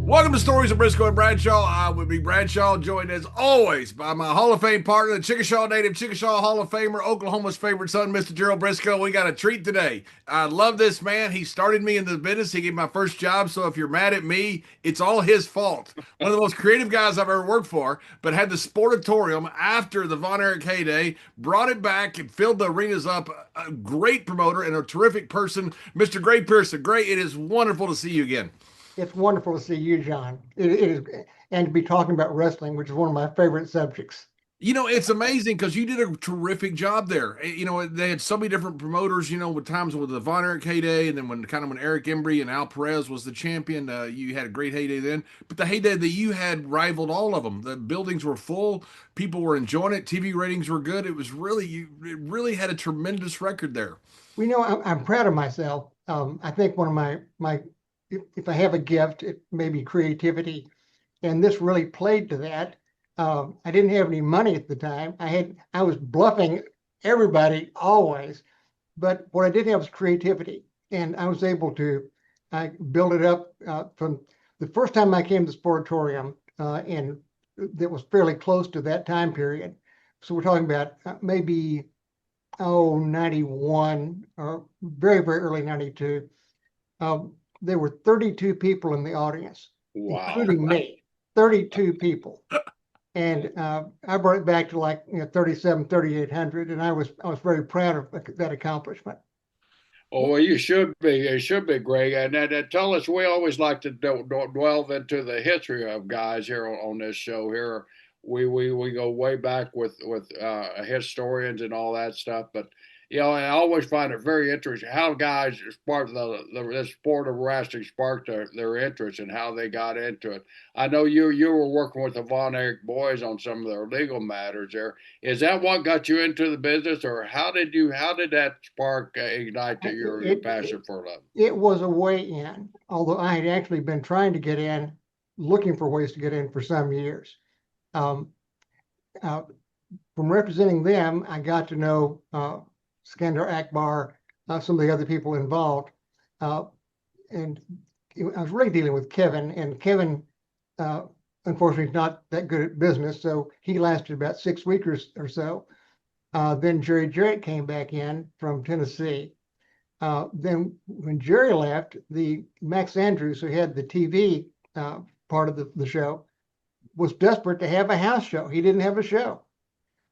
Welcome to Stories of Brisco and Bradshaw. I would be Bradshaw, joined as always by my Hall of Fame partner, the Chickasaw native, Chickasaw Hall of Famer, Oklahoma's favorite son, Mr. Gerald Brisco. We got a treat today. I love this man. He started me in the business. He gave me my first job. So if you're mad at me, it's all his fault. One of the most creative guys I've ever worked for, but had the Sportatorium after the Von Erich heyday, brought it back and filled the arenas up. A great promoter and a terrific person, Mr. Grey Pierson. Grey, it is wonderful to see you again. It's wonderful to see you, John. It is, and to be talking about wrestling, which is one of my favorite subjects. You know, it's amazing because you did a terrific job there. You know, they had so many different promoters, with times with the Von Erich heyday, and then when Eric Embry and Al Perez was the champion, you had a great heyday then. But the heyday that you had rivaled all of them. The buildings were full, people were enjoying it, TV ratings were good. It really had a tremendous record there. I'm proud of myself. I think one of my if I have a gift, it may be creativity, and this really played to that. I didn't have any money at the time. I was bluffing everybody always, but what I did have was creativity, and I was able to build it up from the first time I came to the Sportatorium, and that was fairly close to that time period. So we're talking about maybe 91 or very, very early 92. There were 32 people in the audience, Wow. including me, 32 people. And I brought it back to 3,800, and I was very proud of that accomplishment. Oh, well, you should be. It should be, Greg. And tell us, we always like to delve into the history of guys here on this show. Here, we go way back with historians and all that stuff. But I always find it very interesting how guys spark the sport of wrestling sparked their interest and how they got into it. I know you were working with the Von Erich boys on some of their legal matters there. Is that what got you into the business, or how did that spark ignite your passion for it? It was a way in, although I had actually been trying to get in, looking for ways to get in for some years. From representing them, I got to know Skandar Akbar, some of the other people involved. And I was really dealing with Kevin, and Kevin, unfortunately, is not that good at business, so he lasted about 6 weeks or so. Then Gerald came back in from Tennessee. Then when Jerry left, the Max Andrews, who had the TV part of the show, was desperate to have a house show. He didn't have a show.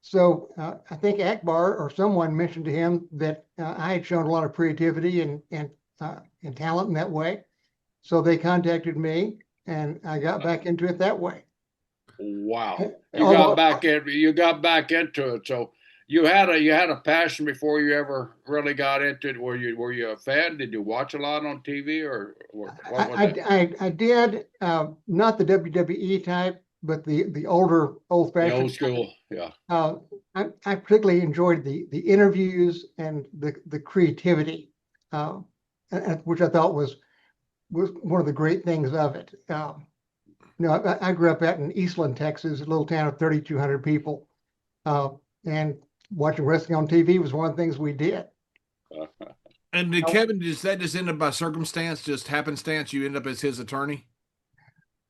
So I think Akbar or someone mentioned to him that I had shown a lot of creativity and talent in that way. So they contacted me, and I got back into it that way. Wow, you got back into it. So you had a passion before you ever really got into it. Were you a fan? Did you watch a lot on TV, or what was it? I did, not the WWE type, but the older, old-fashioned. The old school, yeah. I particularly enjoyed the interviews and the creativity, which I thought was one of the great things of it. I grew up out in Eastland, Texas, a little town of 3,200 people, and watching wrestling on TV was one of the things we did. And did Kevin, does that just end up by circumstance, just happenstance? You end up as his attorney?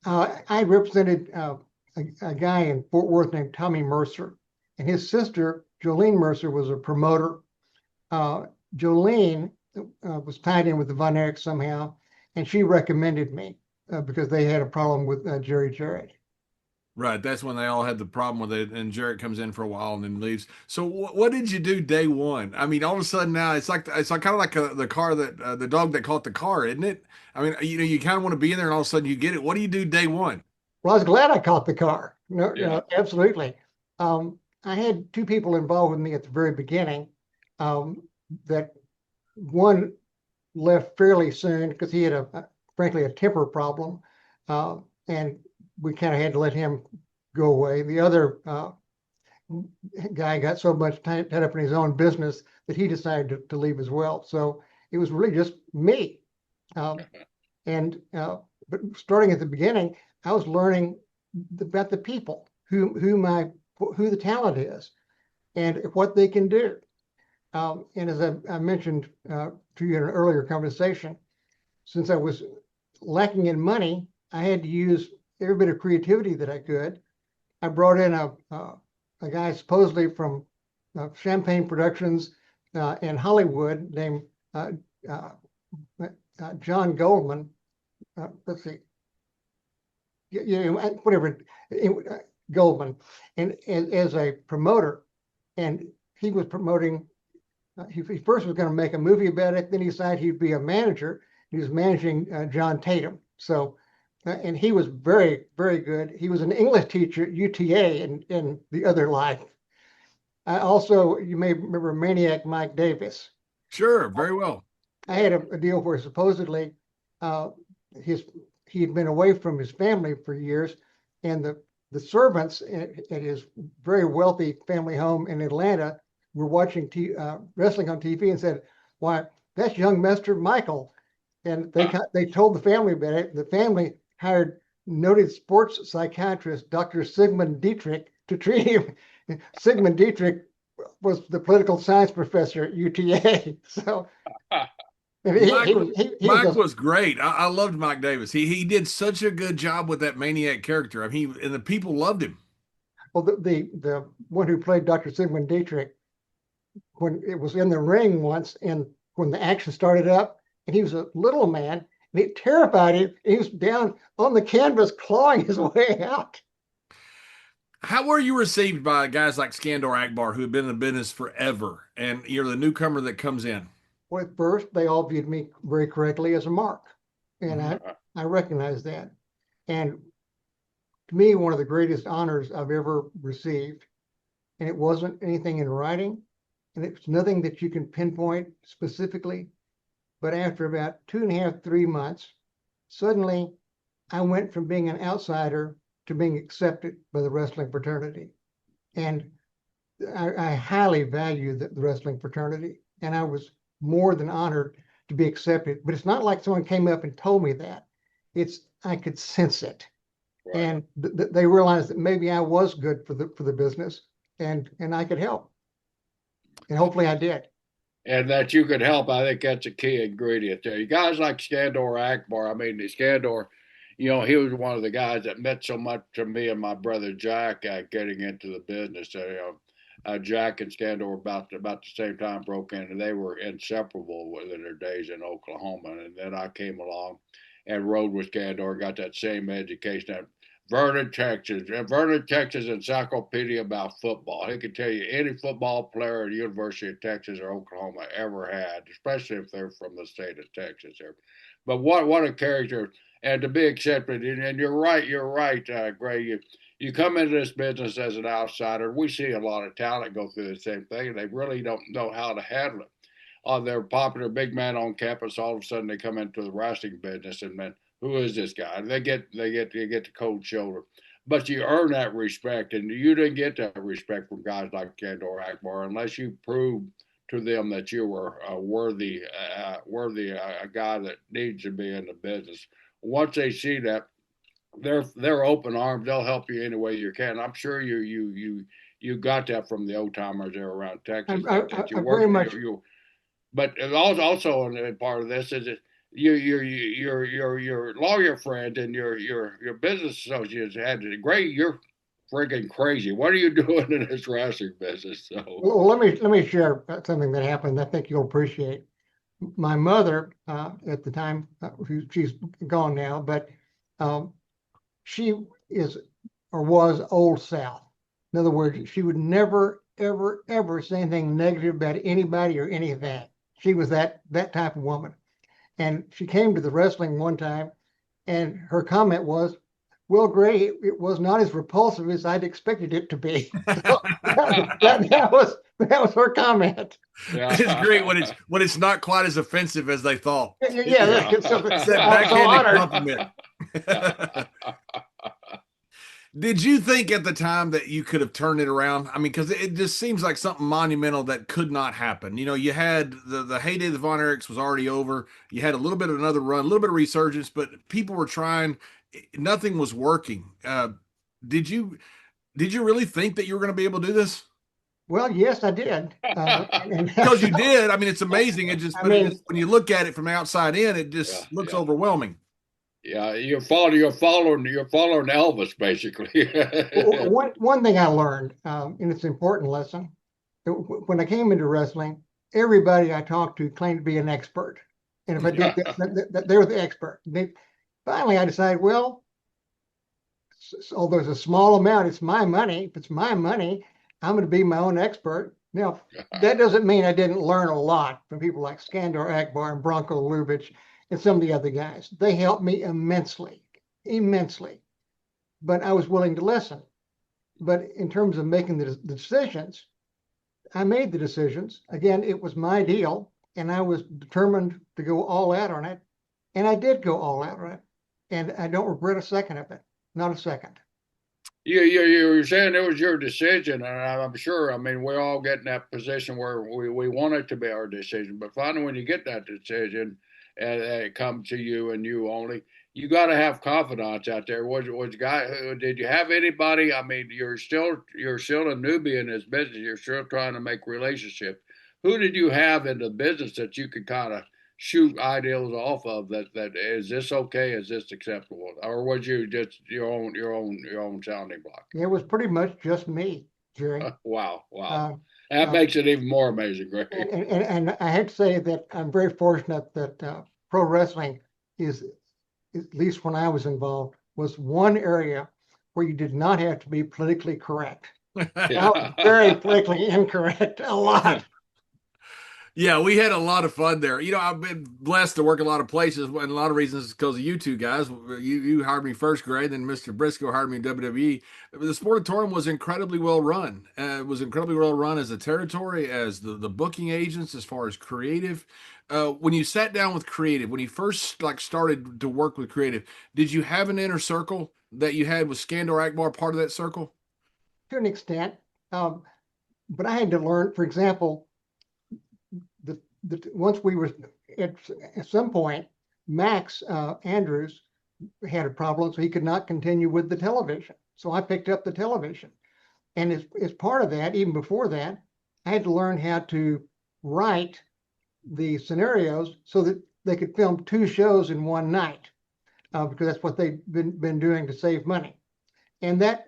I represented a guy in Fort Worth named Tommy Mercer, and his sister, Jolene Mercer, was a promoter. Jolene was tied in with the Von Erich somehow, and she recommended me because they had a problem with Gerald. Right, that's when they all had the problem with it, and Jarrett comes in for a while and then leaves. So, what did you do day one? I mean, all of a sudden now it's like kind of like the car that the dog that caught the car, isn't it? I mean, you kind of want to be in there, and all of a sudden you get it. What do you do day one? Well, I was glad I caught the car. No, absolutely. I had 2 people involved with me at the very beginning. That one left fairly soon because he had frankly a temper problem, and we kind of had to let him go away. The other guy got so much tied up in his own business that he decided to leave as well. So it was really just me. But starting at the beginning, I was learning about the people, who the talent is, and what they can do. And as I mentioned to you in an earlier conversation, since I was lacking in money, I had to use every bit of creativity that I could. I brought in a guy supposedly from Champagne Productions in Hollywood named John Goldman. Let's see, whatever, Goldman, and as a promoter, and he was promoting. He first was going to make a movie about it. Then he decided he'd be a manager. He was managing John Tatum. So, and he was very, very good. He was an English teacher at UTA in the other life. I also, you may remember Maniac Mike Davis. Sure, very well. I had a deal where supposedly he had been away from his family for years, and the servants at his very wealthy family home in Atlanta were watching wrestling on TV and said, "Why, that's young Mister Michael." And they told the family about it. The family hired noted sports psychiatrist Dr. Sigmund Dietrich to treat him. Sigmund Dietrich was the political science professor at UTA. So Mike was great. I loved Mike Davis. He did such a good job with that maniac character. I mean, and the people loved him. Well, the one who played Dr. Sigmund Dietrich, when it was in the ring once, and when the action started up, and he was a little man, and it terrified him. He was down on the canvas clawing his way out. How were you received by guys like Skandor Akbar, who have been in the business forever, and you're the newcomer that comes in? Well, at first, they all viewed me very correctly as a mark, and I recognize that. And to me, one of the greatest honors I've ever received, and it wasn't anything in writing, and it's nothing that you can pinpoint specifically, but after about 2.5, 3 months, suddenly I went from being an outsider to being accepted by the wrestling fraternity. And I highly value the wrestling fraternity, and I was more than honored to be accepted. But it's not like someone came up and told me that. I could sense it. Right. And they realized that maybe I was good for the business, and I could help. And hopefully I did. And that you could help, I think that's a key ingredient there. You guys like Skandor Akbar, I mean, Skandor, he was one of the guys that meant so much to me and my brother Jack getting into the business. Jack and Skandor about the same time broke in, and they were inseparable within their days in Oklahoma. And then I came along and rode with Skandor, got that same education at Vernon, Texas. Vernon, Texas encyclopedia about football. He could tell you any football player at the University of Texas or Oklahoma ever had, especially if they're from the state of Texas. But what a character, and to be accepted. And you're right, Gray. You come into this business as an outsider. We see a lot of talent go through the same thing, and they really don't know how to handle it. They're popular big man on campus. All of a sudden, they come into the wrestling business, and man, who is this guy? They get the cold shoulder, but you earn that respect, and you didn't get that respect from guys like Skandor Akbar unless you proved to them that you were a worthy guy that needs to be in the business. Once they see that, they're open arms. They'll help you any way you can. I'm sure you got that from the old timers there around Texas. I very much. But also a part of this is that your lawyer friend and your business associates had to Gray, you're freaking crazy. What are you doing in this wrestling business? So well, let me share something that happened. I think you'll appreciate. My mother at the time, she's gone now, but she is or was Old South. In other words, she would never, ever, ever say anything negative about anybody or anything. She was that type of woman. And she came to the wrestling one time, and her comment was, "Well, Gray, it was not as repulsive as I'd expected it to be." So that was her comment. Yeah. It's great when it's not quite as offensive as they thought. Yeah, that's backhanded compliment. Did you think at the time that you could have turned it around? I mean, because it just seems like something monumental that could not happen. You had the heyday of the Von Erichs was already over. You had a little bit of another run, a little bit of resurgence, but people were trying. Nothing was working. Did you really think that you were going to be able to do this? Well, yes, I did. Because you did. I mean, it's amazing. When you look at it from the outside in, it just looks overwhelming. Yeah, you're following Elvis basically. One thing I learned, and it's an important lesson, when I came into wrestling, everybody I talked to claimed to be an expert. And if I did they were the expert. Finally, I decided, well, although it's a small amount, it's my money. If it's my money, I'm going to be my own expert. Now, that doesn't mean I didn't learn a lot from people like Skandar Akbar and Bronco Lubitsch and some of the other guys. They helped me immensely, immensely. But I was willing to listen. But in terms of making the decisions, I made the decisions. Again, it was my deal, and I was determined to go all out on it. And I did go all out on it. And I don't regret a second of it. Not a second. You were saying it was your decision, and I'm sure. I mean, we all get in that position where we want it to be our decision, but finally, when you get that decision, and it comes to you and you only, you got to have confidence out there. Was guy? Did you have anybody? I mean, you're still a newbie in this business. You're still trying to make relationships. Who did you have in the business that you could kind of shoot ideals off of, that is this okay, is this acceptable, or was you just your own sounding block? It was pretty much just me, Jerry. Wow. Uh, That uh, makes it even more amazing, Greg. and I had to say that I'm very fortunate that pro wrestling is, at least when I was involved, was one area where you did not have to be politically correct. I was very politically incorrect a lot. Yeah, we had a lot of fun there. I've been blessed to work a lot of places, and a lot of reasons because of you two guys. You hired me first, Gray, then Mr. Brisco hired me in WWE. The Sportatorium was incredibly well run. It was incredibly well run as a territory, as the booking agents, as far as creative. When you sat down with creative, when you first started to work with creative, did you have an inner circle that you had with Skandar Akbar part of that circle? To an extent. But I had to learn, for example, once we were at some point, Max Andrews had a problem, so he could not continue with the television. So I picked up the television. And as part of that, even before that, I had to learn how to write the scenarios so that they could film 2 shows in one night, because that's what they've been doing to save money. And that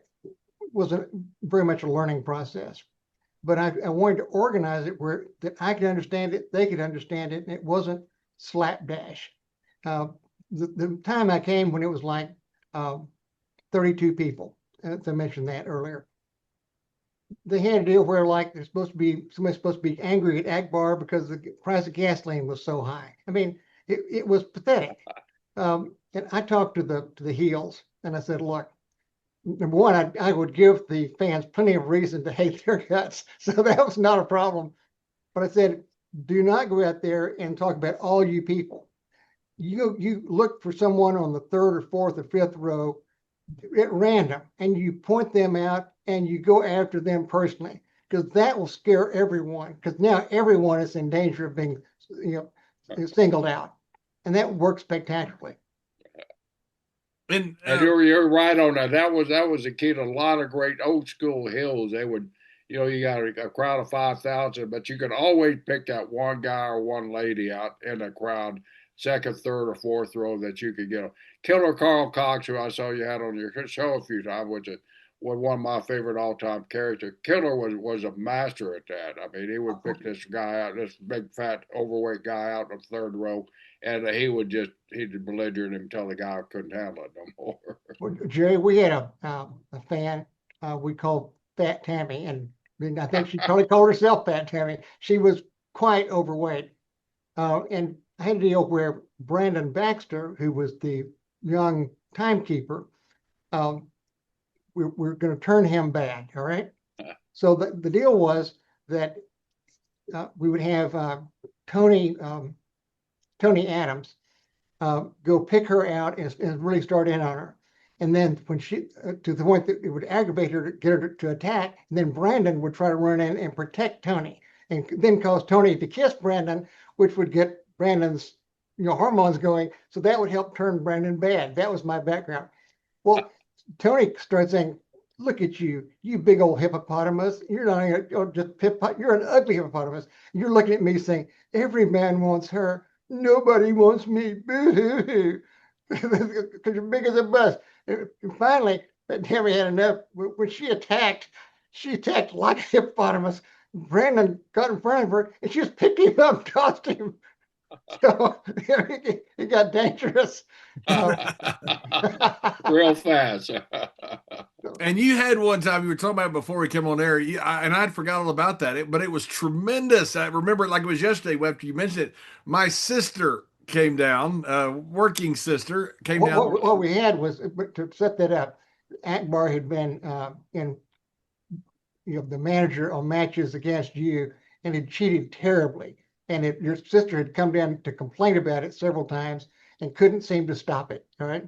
was very much a learning process. But I wanted to organize it where that I could understand it, they could understand it, and it wasn't slapdash. The time I came when it was like 32 people, as I mentioned that earlier, they had a deal where somebody's supposed to be angry at Akbar because the price of gasoline was so high. I mean, it was pathetic. And I talked to the heels, and I said, look, number one, I would give the fans plenty of reason to hate their guts. So that was not a problem. But I said, do not go out there and talk about all you people. You look for someone on the 3rd or 4th or 5th row at random, and you point them out and you go after them personally, because that will scare everyone, because now everyone is in danger of being singled out. And that works spectacularly. And you're right on that. That was the key to a lot of great old school hills. They would, you got a crowd of 5,000, but you could always pick that one guy or one lady out in the crowd, 2nd, 3rd, or 4th row that you could get. Killer Carl Cox, who I saw you had on your show a few times, was one of my favorite all-time characters. Killer was a master at that. I mean, he would pick this guy out, this big, fat, overweight guy out in the 3rd row, and he'd belligerent him until the guy couldn't handle it no more. Well, Jerry, we had a fan we called Fat Tammy, and I think she probably called herself Fat Tammy. She was quite overweight. And I had a deal where Brandon Baxter, who was the young timekeeper, we're going to turn him bad, all right? So the deal was that we would have Tony Adams go pick her out and really start in on her. And then when she, to the point that it would aggravate her to get her to attack, and then Brandon would try to run in and protect Tony, and then cause Tony to kiss Brandon, which would get Brandon's hormones going. So that would help turn Brandon bad. That was my background. Well, Tony started saying, look at you, you big old hippopotamus. You're not just you're an ugly hippopotamus. You're looking at me saying, every man wants her. Nobody wants me. Boo-hoo-hoo. because you're big as a bus. And finally, Tammy had enough. When she attacked like a hippopotamus. Brandon got in front of her, and she just picked him up and tossed him. So it got dangerous. Real fast. And you had one time you were talking about it before we came on air, and I'd forgot all about that. But it was tremendous. I remember it like it was yesterday after you mentioned it. My sister came down, working sister came down. What we had was, to set that up, Akbar had been in the manager on matches against you, and had cheated terribly. And your sister had come down to complain about it several times and couldn't seem to stop it. All right.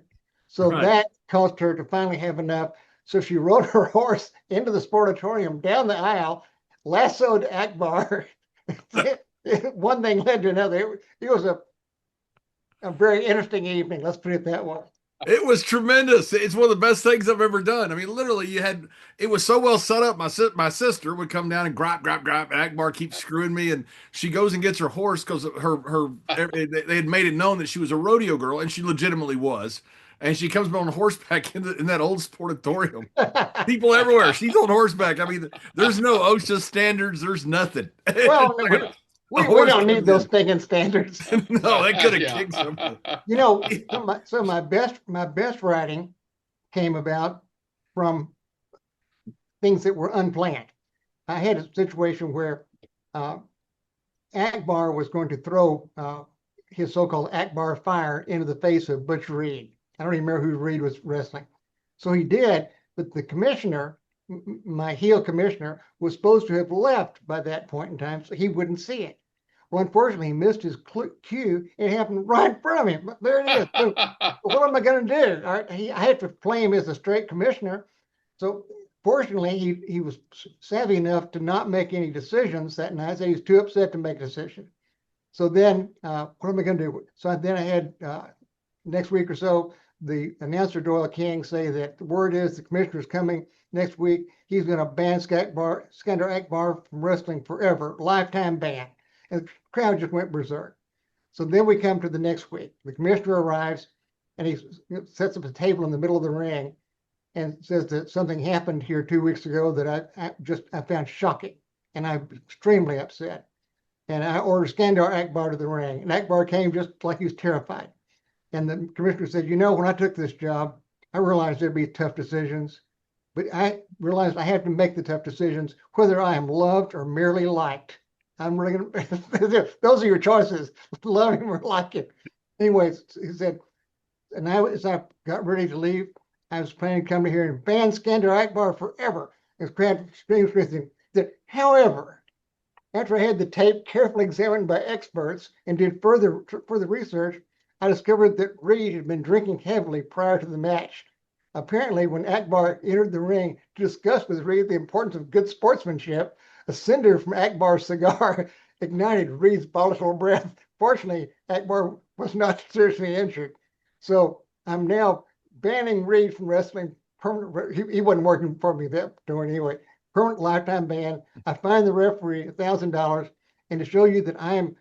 So that caused her to finally have enough. So she rode her horse into the sportatorium, down the aisle, lassoed Akbar. One thing led to another. It was a very interesting evening. Let's put it that way. It was tremendous. It's one of the best things I've ever done. I mean, literally, it was so well set up. My sister would come down and grab. Akbar keeps screwing me, and she goes and gets her horse because they had made it known that she was a rodeo girl, and she legitimately was. And she comes on horseback in that old sportatorium. People everywhere. She's on horseback. I mean, there's no OSHA standards. There's nothing. Well, we don't need those stinking standards. No, they could have kicked someone. So my best writing came about from things that were unplanned. I had a situation where Akbar was going to throw his so-called Akbar fire into the face of Butch Reed. I don't even remember who Reed was wrestling. So he did, but the commissioner, my heel commissioner, was supposed to have left by that point in time, so he wouldn't see it. Well, unfortunately, he missed his cue. It happened right in front of him. There it is. So what am I going to do? All right, I had to play him as a straight commissioner. So fortunately, he was savvy enough to not make any decisions that night. So he was too upset to make a decision. So then, what am I going to do? So then I had next week or so, the announcer Doyle King say that the word is the commissioner is coming next week. He's going to ban Skandar Akbar from wrestling forever, lifetime ban. And the crowd just went berserk. So then we come to the next week. The commissioner arrives and he sets up a table in the middle of the ring and says that something happened here 2 weeks ago that I found shocking. And I'm extremely upset. And I ordered Skandar Akbar to the ring. And Akbar came just like he was terrified. And the commissioner said, when I took this job, I realized there'd be tough decisions. But I realized I had to make the tough decisions, whether I am loved or merely liked. I'm really gonna, those are your choices, love him or like him. Anyways, he said, and as I got ready to leave, I was planning to come here and ban Skandar Akbar forever. And the crowd screams with him that, however, after I had the tape carefully examined by experts and did further research, I discovered that Reed had been drinking heavily prior to the match. Apparently, when Akbar entered the ring to discuss with Reed the importance of good sportsmanship, a cinder from Akbar's cigar ignited Reed's volatile breath. Fortunately, Akbar was not seriously injured. So I'm now banning Reed from wrestling. Permanent. He wasn't working for me that door anyway. Permanent lifetime ban. I fined the referee $1,000. And to show you that I am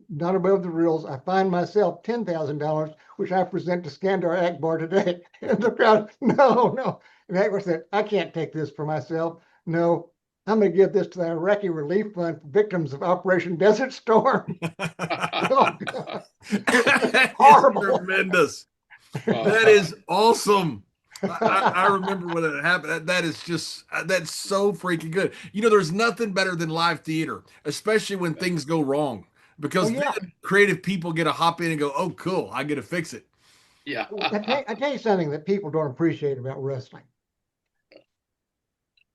not above the rules, I fined myself $10,000, which I present to Skandar Akbar today. And the crowd, no. And Akbar said, I can't take this for myself. No, I'm going to give this to the Iraqi Relief Fund for victims of Operation Desert Storm. Oh, horrible. Tremendous. That is awesome. I remember when it happened. That's so freaking good. There's nothing better than live theater, especially when things go wrong, because then creative people get to hop in and go, oh, cool, I get to fix it. Yeah. I tell you something that people don't appreciate about wrestling.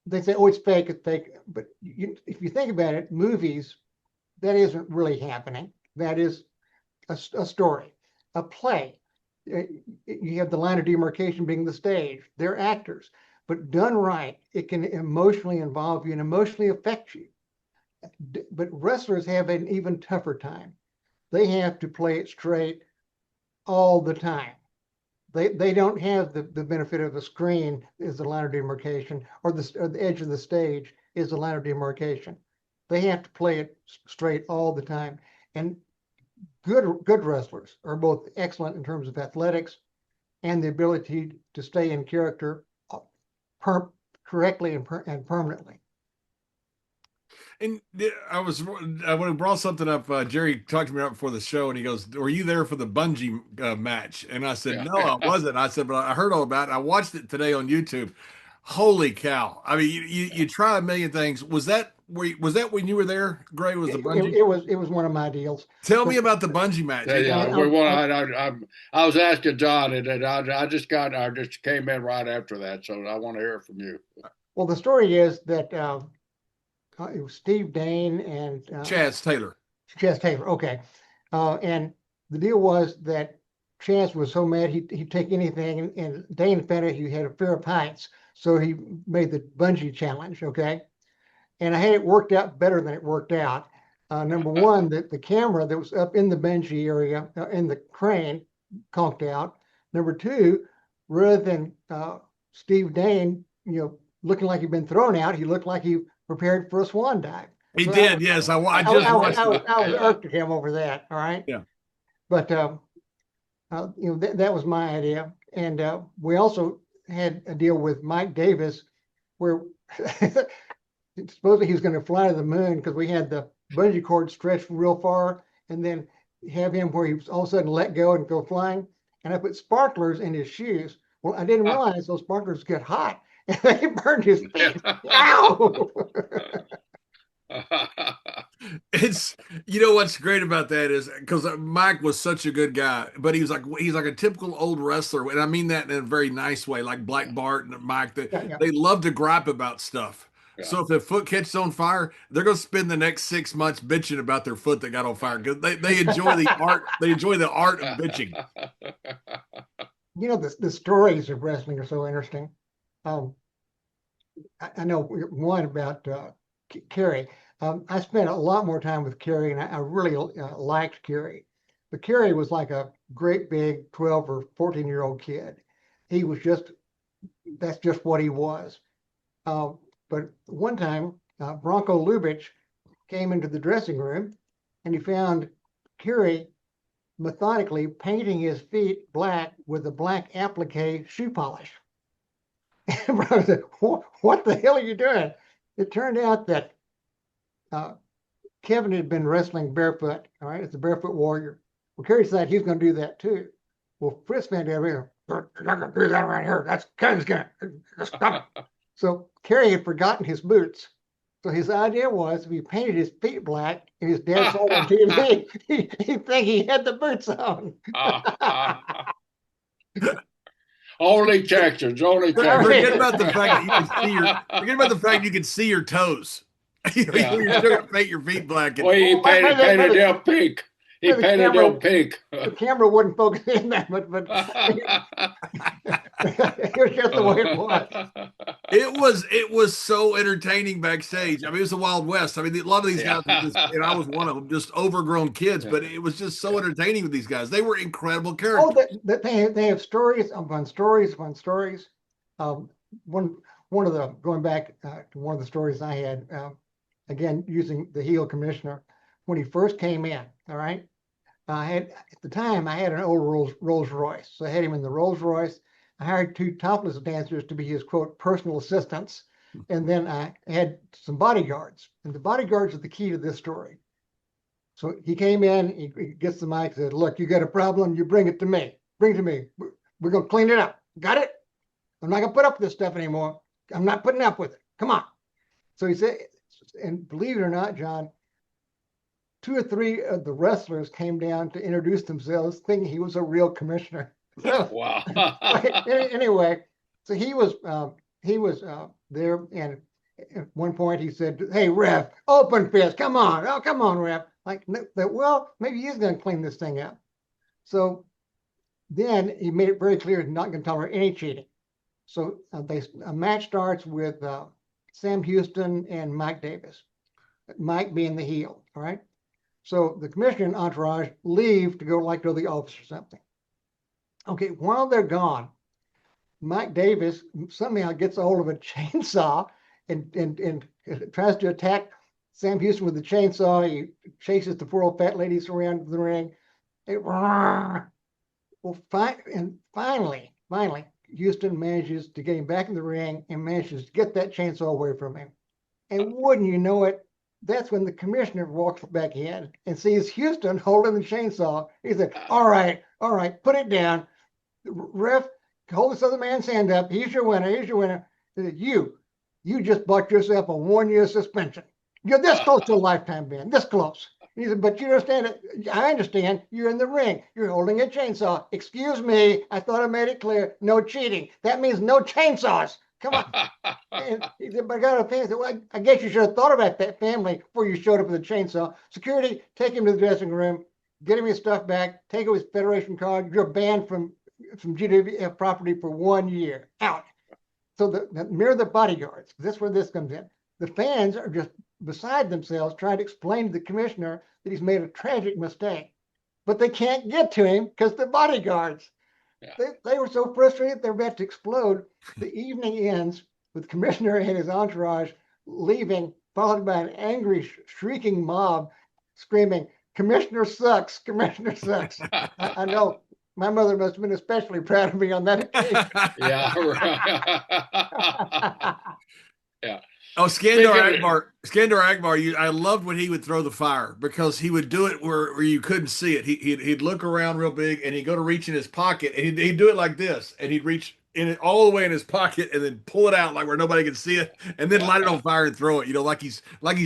They say, oh, it's fake. But if you think about it, movies, that isn't really happening. That is a story, a play. You have the line of demarcation being the stage. They're actors. But done right, it can emotionally involve you and emotionally affect you. But wrestlers have an even tougher time. They have to play it straight all the time. They don't have the benefit of a screen is the line of demarcation, or the edge of the stage is the line of demarcation. They have to play it straight all the time. And good wrestlers are both excellent in terms of athletics and the ability to stay in character correctly and permanently. And I would have brought something up. Jerry talked to me right before the show, and he goes, "Were you there for the bungee match?" And I said, "No, I wasn't." I said, "But I heard all about it. I watched it today on YouTube. Holy cow! I mean, you try a million things. Was that when you were there, Gray? Was the bungee? It was one of my deals. Tell me about the bungee match. I was asking John, and I just came in right after that, so I want to hear it from you. Well, the story is that it was Steve Dane and Chaz Taylor. Chaz Taylor, okay. And the deal was that Chaz was so mad he'd take anything, and Dane found out he had a fear of heights, so he made the bungee challenge, okay? And I had it worked out better than it worked out. Number one, the camera that was up in the bungee area, in the crane, conked out. Number two, rather than Steve Dane, looking like he'd been thrown out, he looked like he prepared for a swan dive. He did, yes. I just watched it. I was irked at him over that, all right? Yeah. But, that was my idea. And we also had a deal with Mike Davis where supposedly he was going to fly to the moon because we had the bungee cord stretched real far and then have him where he was all of a sudden let go and go flying. And I put sparklers in his shoes. Well, I didn't realize those sparklers get hot and they burned his feet. Ow! It's what's great about that is because Mike was such a good guy, but he's like a typical old wrestler, and I mean that in a very nice way, like Black Bart and Mike. They love to gripe about stuff. Yeah. So if their foot catches on fire, they're going to spend the next 6 months bitching about their foot that got on fire because they enjoy the art. They enjoy the art of bitching. The stories of wrestling are so interesting. I know one about Kerry. I spent a lot more time with Kerry, and I really liked Kerry. But Kerry was like a great big 12 or 14-year-old kid. He was that's just what he was. But one time, Bronco Lubitsch came into the dressing room, and he found Kerry methodically painting his feet black with a black applique shoe polish. And Bronco said, "What the hell are you doing?" It turned out that Kevin had been wrestling barefoot, all right, as a barefoot warrior. Well, Kerry decided he's going to do that too. Well, Fritz found out, "You're not going to do that right here. That's Kevin's going to stop it." So Kerry had forgotten his boots. So his idea was if he painted his feet black and his dad saw on TV, he'd think he had the boots on. Only Texans, only Texans. Forget about the fact that you can see your toes. You're still gonna paint your feet black. Well, he painted them pink. He painted them pink. The camera wouldn't focus in that, but it was just the way it was. It was so entertaining backstage. I mean, it was the Wild West. I mean, a lot of these guys, and I was one of them, just overgrown kids. But it was just so entertaining with these guys. They were incredible characters. Oh, they have stories upon stories upon stories. One of the going back to one of the stories I had. Again, using the heel commissioner, when he first came in, all right, at the time, I had an old Rolls Royce. So I had him in the Rolls Royce. I hired 2 topless dancers to be his, quote, personal assistants. And then I had some bodyguards. And the bodyguards are the key to this story. So he came in, he gets the mic, said, "Look, you got a problem, you bring it to me. Bring it to me. We're going to clean it up. Got it? I'm not going to put up with this stuff anymore. I'm not putting up with it. Come on." So he said, and believe it or not, John, 2 or 3 of the wrestlers came down to introduce themselves, thinking he was a real commissioner. So, wow. Anyway, so he was there, and at one point he said, "Hey, ref, open fist, come on, oh come on, ref." Like, well, maybe he's going to clean this thing up. So then he made it very clear he's not going to tolerate any cheating. So a match starts with Sam Houston and Mike Davis, Mike being the heel, all right? So the commissioner and entourage leave to go to the office or something. Okay, while they're gone, Mike Davis somehow gets a hold of a chainsaw and tries to attack Sam Houston with the chainsaw. He chases the 4 old fat ladies around the ring. Well, finally, Houston manages to get him back in the ring and manages to get that chainsaw away from him. And wouldn't you know it, that's when the commissioner walks back in and sees Houston holding the chainsaw. He said, all right, put it down. The ref, hold this other man's hand up. He's your winner. He said, you just bought yourself a 1-year suspension. You're this close to a lifetime ban, this close. He said, but you understand it. I understand. You're in the ring. You're holding a chainsaw. Excuse me. I thought I made it clear. No cheating. That means no chainsaws. Come on. And he said, but I got a family. Well, I guess you should have thought about that family before you showed up with a chainsaw. Security, take him to the dressing room, get him his stuff back, take him his Federation card. You're banned from GWF property for 1 year. Out. So mirror the bodyguards. That's where this comes in. The fans are just beside themselves trying to explain to the commissioner that he's made a tragic mistake. But they can't get to him because the bodyguards. Yeah. They were so frustrated they're about to explode. The evening ends with Commissioner and his entourage leaving, followed by an angry, shrieking mob screaming, "Commissioner sucks! Commissioner sucks!" I know. My mother must have been especially proud of me on that occasion. Yeah. Yeah. Oh, Skandar Akbar, I loved when he would throw the fire because he would do it where you couldn't see it. He'd look around real big and he'd go to reach in his pocket and he'd do it like this and he'd reach in it all the way in his pocket and then pull it out like where nobody could see it and then light it on fire and throw it. Like he's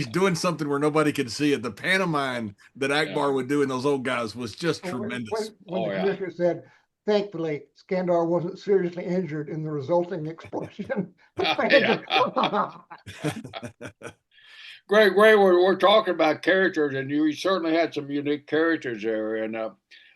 doing something where nobody could see it. The pantomime that Akbar would do in those old guys was just tremendous. When the commissioner said, thankfully, Skandar wasn't seriously injured in the resulting explosion. Great. We're talking about characters, and you certainly had some unique characters there. And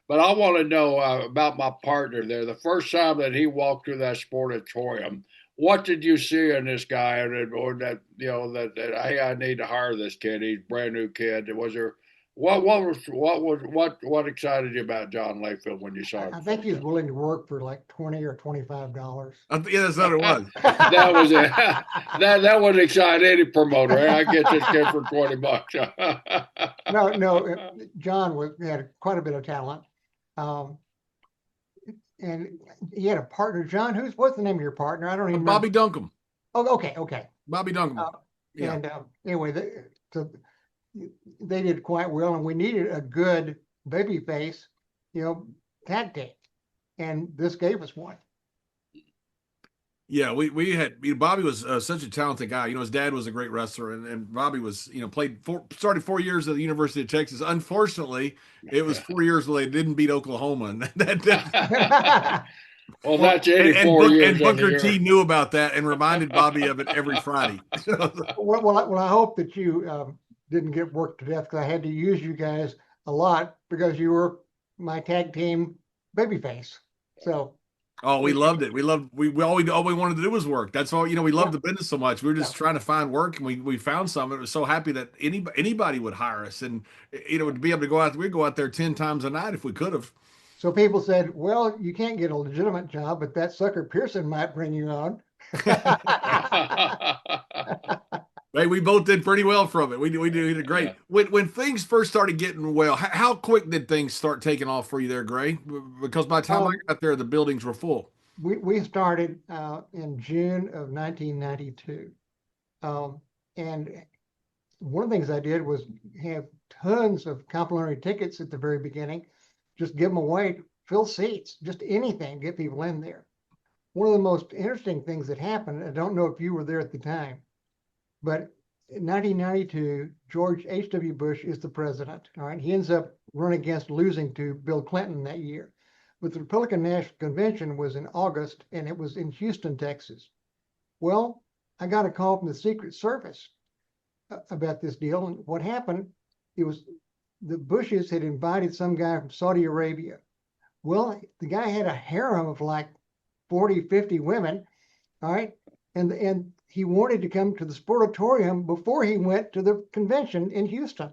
but I want to know about my partner there. The first time that he walked through that sportatorium, what did you see in this guy, or that that hey, I need to hire this kid. He's a brand new kid. Was there? What excited you about John Layfield when you saw him? I think he's willing to work for like $20 or $25. Yeah, that's what it was. That was it. That would excite any promoter. I get this kid for $20. No. John had quite a bit of talent, and he had a partner. John, what's the name of your partner? I don't even. Bobby Duncombe. Oh, okay. Bobby Duncombe. Yeah. And anyway, they did quite well, and we needed a good baby face, tag team, and this gave us one. Yeah, we had Bobby was such a talented guy. His dad was a great wrestler, and Bobby was started 4 years at the University of Texas. Unfortunately, it was 4 years where they didn't beat Oklahoma, and well, that's 84 years. And Booker T knew about that and reminded Bobby of it every Friday. Well, I hope that you didn't get worked to death because I had to use you guys a lot because you were my tag team babyface. So. Oh, we loved it. We all we wanted to do was work. That's all. We loved the business so much. We were just trying to find work, and we found some. It was so happy that anybody would hire us, and to be able to go out. We'd go out there 10 times a night if we could have. So people said, "Well, you can't get a legitimate job, but that sucker Pearson might bring you on." Hey, we both did pretty well from it. We did great. Yeah. When things first started getting well, how quick did things start taking off for you there, Gray? Because by the time I got there, the buildings were full. We started in June of 1992. And one of the things I did was have tons of complimentary tickets at the very beginning, just give them away, fill seats, just anything, get people in there. One of the most interesting things that happened, I don't know if you were there at the time, but in 1992, George H.W. Bush is the president. All right, he ends up running against losing to Bill Clinton that year. But the Republican National Convention was in August, and it was in Houston, Texas. Well, I got a call from the Secret Service about this deal, and what happened, it was the Bushes had invited some guy from Saudi Arabia. Well, the guy had a harem of like 40, 50 women, all right, and he wanted to come to the Sportatorium before he went to the convention in Houston.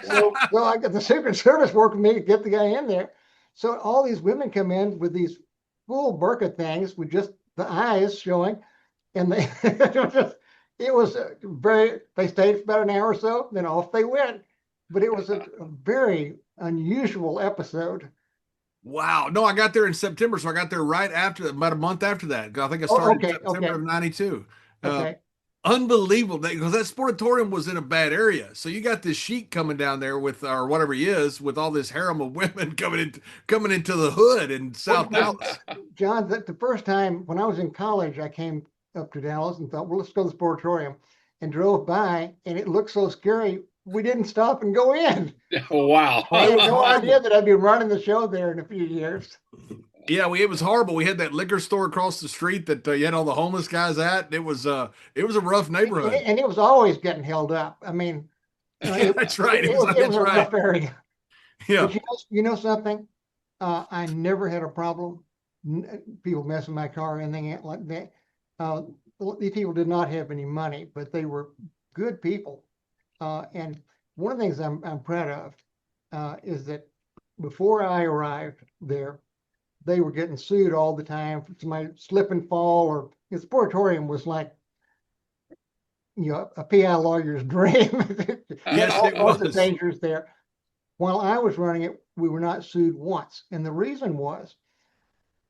So I got the Secret Service working with me to get the guy in there. So all these women come in with these full burqa things with just the eyes showing, and they they stayed for about an hour or so, then off they went. But it was a very unusual episode. Wow. No, I got there in September, so I got there right after, about a month after that. I think I Oh, started in okay, September okay, of '92. okay. Unbelievable, because that Sportatorium was in a bad area. So you got this sheik coming down there with, or whatever he is, with all this harem of women coming into the hood in South Dallas. John, the first time when I was in college, I came up to Dallas and thought, well, let's go to the Sportatorium, and drove by, and it looked so scary. We didn't stop and go in. Wow. I It had was no horrible. idea that I'd be running the show there in a few years. Yeah, it was horrible. We had that liquor store across the street that you had all the homeless guys at. It was a rough neighborhood. And it was always getting held up. I mean, That's right. it was That's a right. rough area. Yeah. But you know something? I never had a problem. People messing my car or anything like that. These people did not have any money, but they were good people. And one of the things I'm proud of is that before I arrived there, they were getting sued all the time for somebody slip and fall, or the Sportatorium was like, a PI lawyer's dream. Yes, it all the was. dangers there. While I was running it, we were not sued once. And the reason was,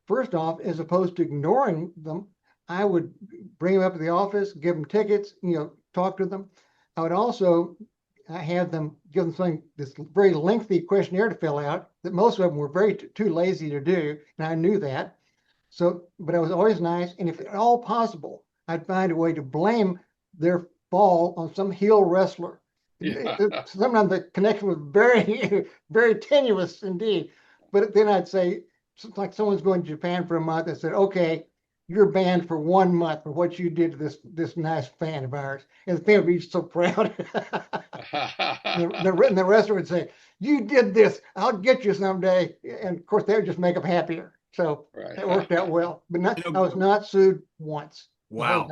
first off, as opposed to ignoring them, I would bring them up to the office, give them tickets, talk to them. I would also have them give them this very lengthy questionnaire to fill out that most of them were too lazy to do, and I knew that. So, but I was always nice, and if at all possible, I'd find a way to blame their fall on some heel wrestler. Yeah. Sometimes the connection was very, very tenuous indeed. But then I'd say, it's like someone's going to Japan for a month. I said, okay, you're banned for 1 month for what you did to this nice fan of ours. And the fan would be so proud. The wrestler would say, you did this, I'll get you someday. And of course, they would just make them happier. So Right. it worked out well. But I was not sued once. Wow.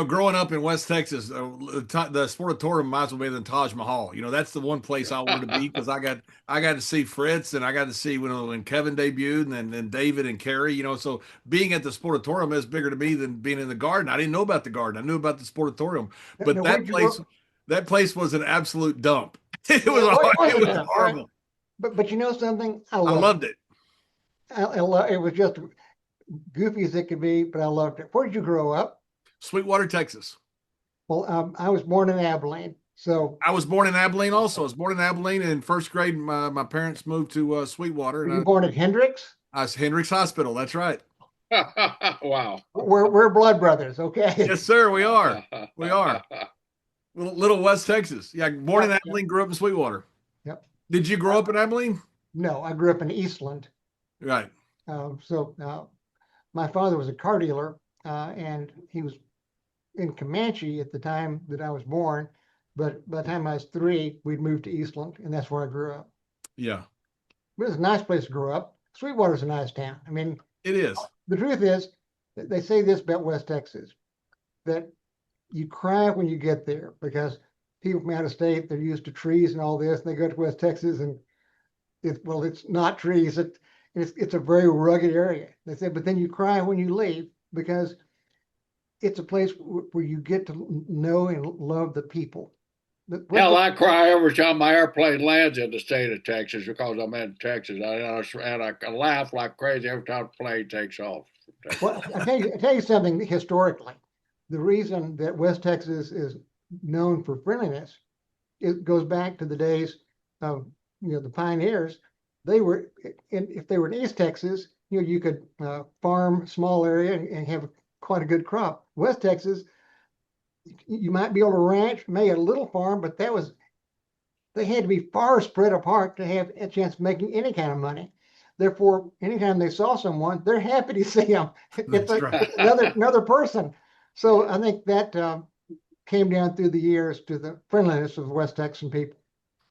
Growing up in West Texas, the Sportatorium might as well be than Taj Mahal. That's the one place I wanted to be, because I got to see Fritz, and I got to see when Kevin debuted, and then David and Kerry. So being at the Sportatorium is bigger to me than being in the Garden. I didn't know about the Garden. I knew about the Sportatorium, but Now, that place was an absolute dump. It was horrible. Right? But you know something? I loved it. It was just goofy as it could be, but I loved it. Where did you grow up? Sweetwater, Texas. Well, I was born in Abilene. So I was born in Abilene also. I was born in Abilene, and in first grade, my parents moved to Sweetwater. Were you born at Hendricks? I was Hendricks Hospital. That's right. Wow. We're blood brothers. Okay. Yes, sir. We are. We are. Little West Texas. Yeah, born in Abilene, grew up in Sweetwater. Yep. Did you grow up in Abilene? No, I grew up in Eastland. Right. My father was a car dealer, and he was in Comanche at the time that I was born. But by the time I was 3, we'd moved to Eastland, and that's where I grew up. Yeah. It was a nice place to grow up. Sweetwater's a nice town. I mean, it is. The truth is, they say this about West Texas, that you cry when you get there, because people from out of state, they're used to trees and all this, and they go to West Texas, and it's not trees. It's a very rugged area. They said, but then you cry when you leave, because it's a place where you get to know and love the people. Hell, I cry every time my airplane lands in the state of Texas, because I'm in Texas. And I laugh like crazy every time the plane takes off. Well, I tell you something historically. The reason that West Texas is known for friendliness, it goes back to the days of the pioneers. If they were in East Texas, you could farm small area and have quite a good crop. West Texas, you might be able to ranch, maybe a little farm, but they had to be far spread apart to have a chance of making any kind of money. Therefore, anytime they saw someone, they're happy to see them. It's another person. So I think that came down through the years to the friendliness of the West Texan people.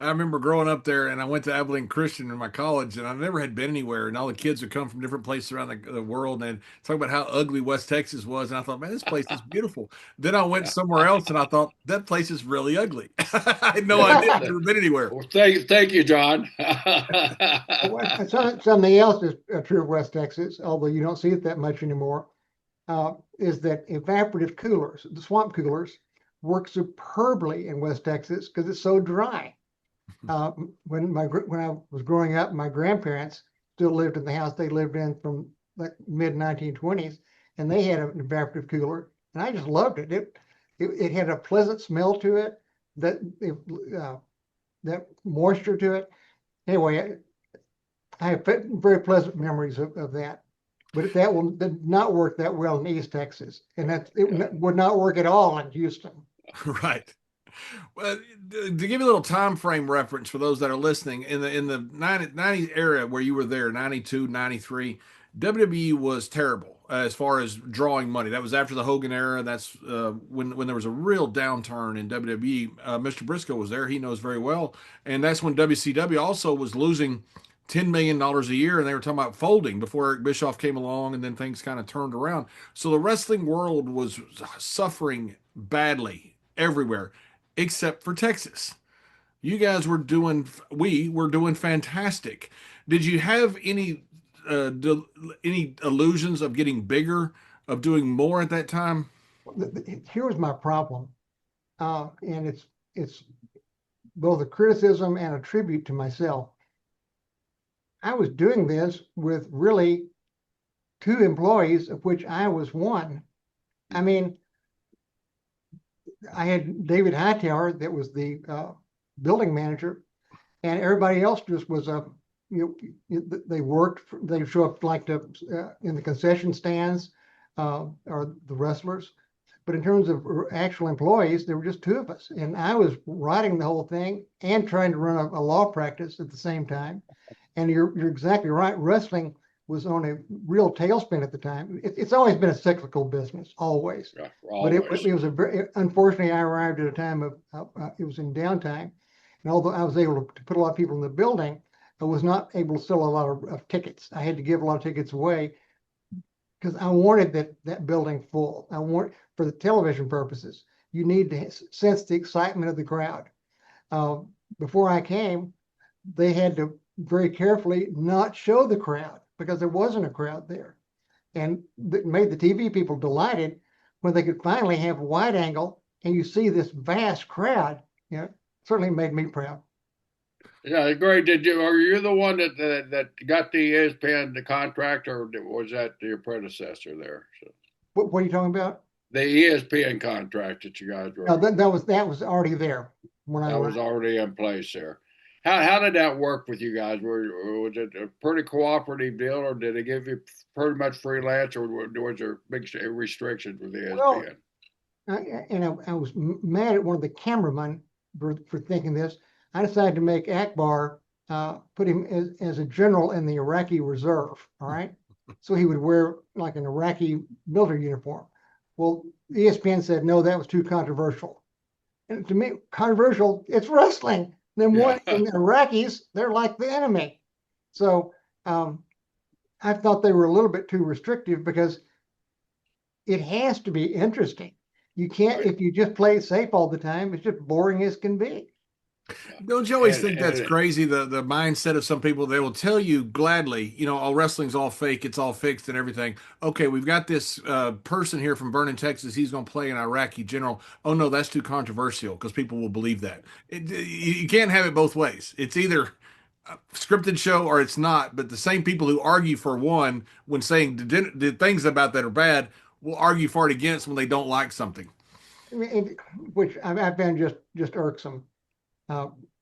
I remember growing up there, and I went to Abilene Christian in my college, and I never had been anywhere, and all the kids would come from different places around the world and talk about how ugly West Texas was, and I thought, man, this place is beautiful. Then I went somewhere else, and I thought, that place is really ugly. I had no idea I'd never been anywhere. Well, thank you, John. Something else is true of West Texas, although you don't see it that much anymore, is that evaporative coolers, the swamp coolers, work superbly in West Texas because it's so dry. When I was growing up, my grandparents still lived in the house they lived in from like mid 1920s, and they had an evaporative cooler, and I just loved it. It had a pleasant smell to it, that moisture to it. Anyway, I have very pleasant memories of that. But that did not work that well in East Texas, and it would not work at all in Houston. Right. Well, to give you a little time frame reference for those that are listening, in the 90s era where you were there, 92, 93, WWE was terrible as far as drawing money. That was after the Hogan era. That's when there was a real downturn in WWE. Mr. Briscoe was there. He knows very well. And that's when WCW also was losing $10 million a year, and they were talking about folding before Eric Bischoff came along, and then things kind of turned around. So the wrestling world was suffering badly everywhere except for Texas. You guys were we were doing fantastic. Did you have any illusions of getting bigger, of doing more at that time? Here was my problem, and it's both a criticism and a tribute to myself. I was doing this with really 2 employees, of which I was one. I mean, I had David Hightower, that was the building manager, and everybody else just was they worked. They show up like in the concession stands, or the wrestlers. But in terms of actual employees, there were just 2 of us, and I was writing the whole thing and trying to run a law practice at the same time. And you're exactly right. Wrestling was on a real tailspin at the time. It's always been a cyclical business, always. Yeah, always. But it was unfortunately, I arrived at a time of it was in downtime, and although I was able to put a lot of people in the building, I was not able to sell a lot of tickets. I had to give a lot of tickets away because I wanted that building full. For the television purposes, you need to sense the excitement of the crowd. Before I came, they had to very carefully not show the crowd because there wasn't a crowd there, and it made the TV people delighted when they could finally have a wide angle and you see this vast crowd. Certainly made me proud. Yeah, great. Are you the one that got the ESPN the contract, or was that your predecessor there? So, What are you talking about? the ESPN contract that you guys were. No, that was already there when I That was already in place there. How did that work with you guys? Was it a pretty cooperative deal, or did they give you pretty much freelance, or was there big restrictions with ESPN? Well, I was mad at one of the cameramen for thinking this. I decided to make Akbar put him as a general in the Iraqi reserve. All right, so he would wear like an Iraqi military uniform. Well, ESPN said no, that was too controversial. And to me, controversial, it's wrestling. Then what? And the Iraqis, they're like the enemy. So I thought they were a little bit too restrictive because it has to be interesting. You can't, if you just play it safe all the time, it's just boring as can be. Don't you always think that's crazy? The mindset of some people, they will tell you gladly, all wrestling's all fake, it's all fixed and everything. Okay, we've got this person here from Vernon, Texas. He's going to play an Iraqi general. Oh no, that's too controversial because people will believe that. You can't have it both ways. It's either a scripted show or it's not. But the same people who argue for one when saying the things about that are bad will argue for it against when they don't like something. Which I found just irksome.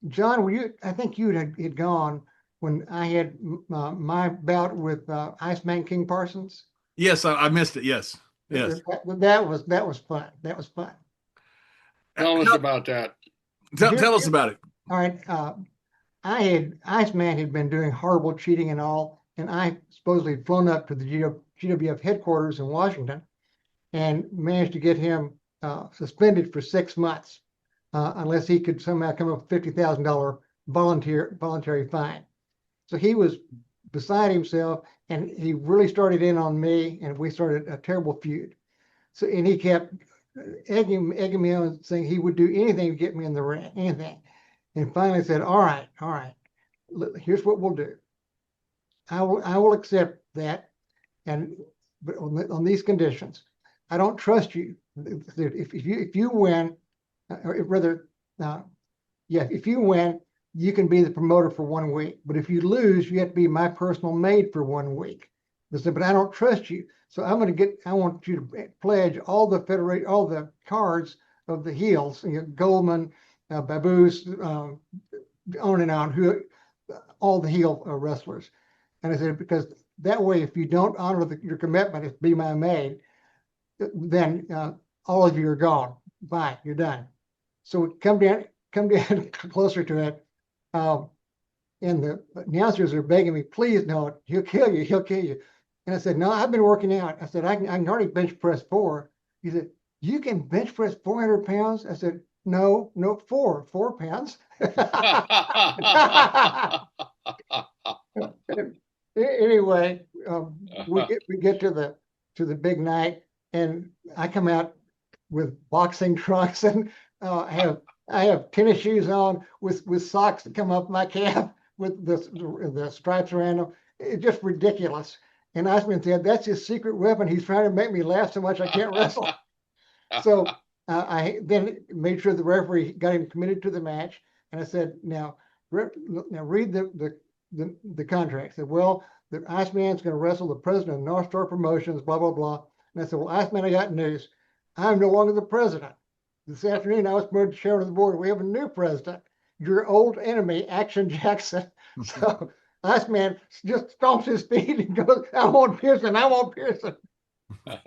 John, I think you had gone when I had my bout with Iceman King Parsons. Yes, I missed it. Yes. That was fun. That was fun. Tell us about that. Tell us about it. All right. Iceman had been doing horrible cheating and all, and I supposedly had flown up to the GWF headquarters in Washington and managed to get him suspended for 6 months. Unless he could somehow come up with $50,000 voluntary fine. So he was beside himself, and he really started in on me, and we started a terrible feud. So, and he kept egging me on, saying he would do anything to get me in the ring, anything. And finally said, all right, here's what we'll do. I will accept that, but on these conditions. I don't trust you. If you win, or rather, if you win, you can be the promoter for 1 week, but if you lose, you have to be my personal maid for 1 week. I said, but I don't trust you. So I want you to pledge all the cards of the heels, Goldman, Baboose, on and on, all the heel wrestlers. And I said, because that way, if you don't honor your commitment to be my maid, then all of you are gone. Bye, you're done. So come down closer to it. And the announcers are begging me, please, no, he'll kill you. And I said, no, I've been working out. I said, I can already bench press 4. He said, you can bench press 400 pounds? I said, no, 4 pounds. Anyway, we get to the big night, and I come out with boxing trunks, and I have tennis shoes on with socks that come up my calf with the stripes around them. It's just ridiculous. And Iceman said, that's his secret weapon. He's trying to make me laugh so much I can't wrestle. So I then made sure the referee got him committed to the match. And I said, now read the contract. I said, well, the Iceman's going to wrestle the president of North Star Promotions, blah, blah, blah. And I said, well, Iceman, I got news. I'm no longer the president. This afternoon, I was promoted to chairman of the board. We have a new president, your old enemy, Action Jackson. So Iceman just stomps his feet and goes, I want Pearson.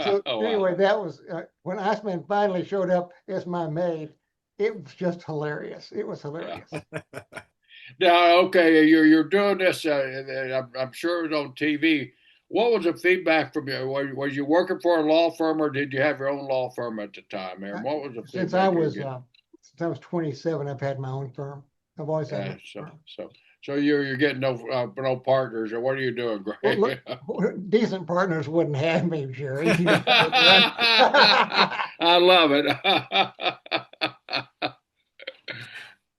So anyway, that was when Iceman finally showed up as my maid. It was just hilarious. It was hilarious. Now, okay, you're doing this. I'm sure it was on TV. What was the feedback from you? Was you working for a law firm, or did you have your own law firm at the time? And what was the feedback? Since I was 27, I've had my own firm. I've always had. So you're getting no partners, or what are you doing, Greg? Well, look, decent partners wouldn't have me, Jerry. I love it.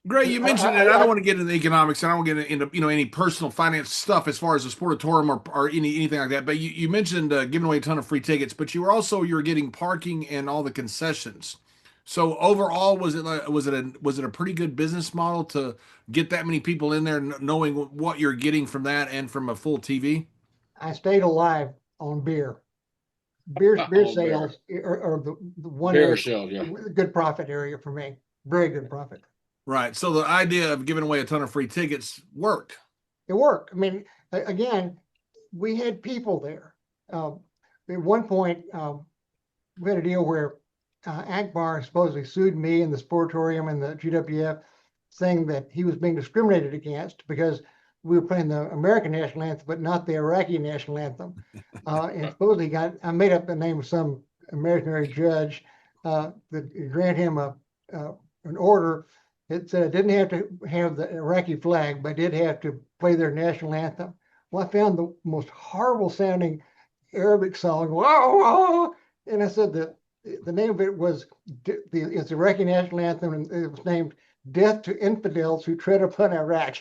Greg, you mentioned it. I don't want to get into the economics. I don't want to get into any personal finance stuff as far as the Sportatorium or anything like that. But you mentioned giving away a ton of free tickets, but you were getting parking and all the concessions. So overall, was it a pretty good business model to get that many people in there, knowing what you're getting from that and from a full TV? I stayed alive on beer. Beer sales are the one beer sales, yeah. Good profit area for me. Very good profit. Right. So the idea of giving away a ton of free tickets worked. It worked. I mean, again, we had people there. At one point, we had a deal where Akbar supposedly sued me and the Sportatorium and the GWF, saying that he was being discriminated against because we were playing the American national anthem, but not the Iraqi national anthem. And supposedly I made up the name of some imaginary judge that granted him an order. It said I didn't have to have the Iraqi flag, but I did have to play their national anthem. Well, I found the most horrible sounding Arabic song, wah, wah, and I said that the name of it was, it's the Iraqi national anthem, and it was named Death to Infidels Who Tread Upon Iraq.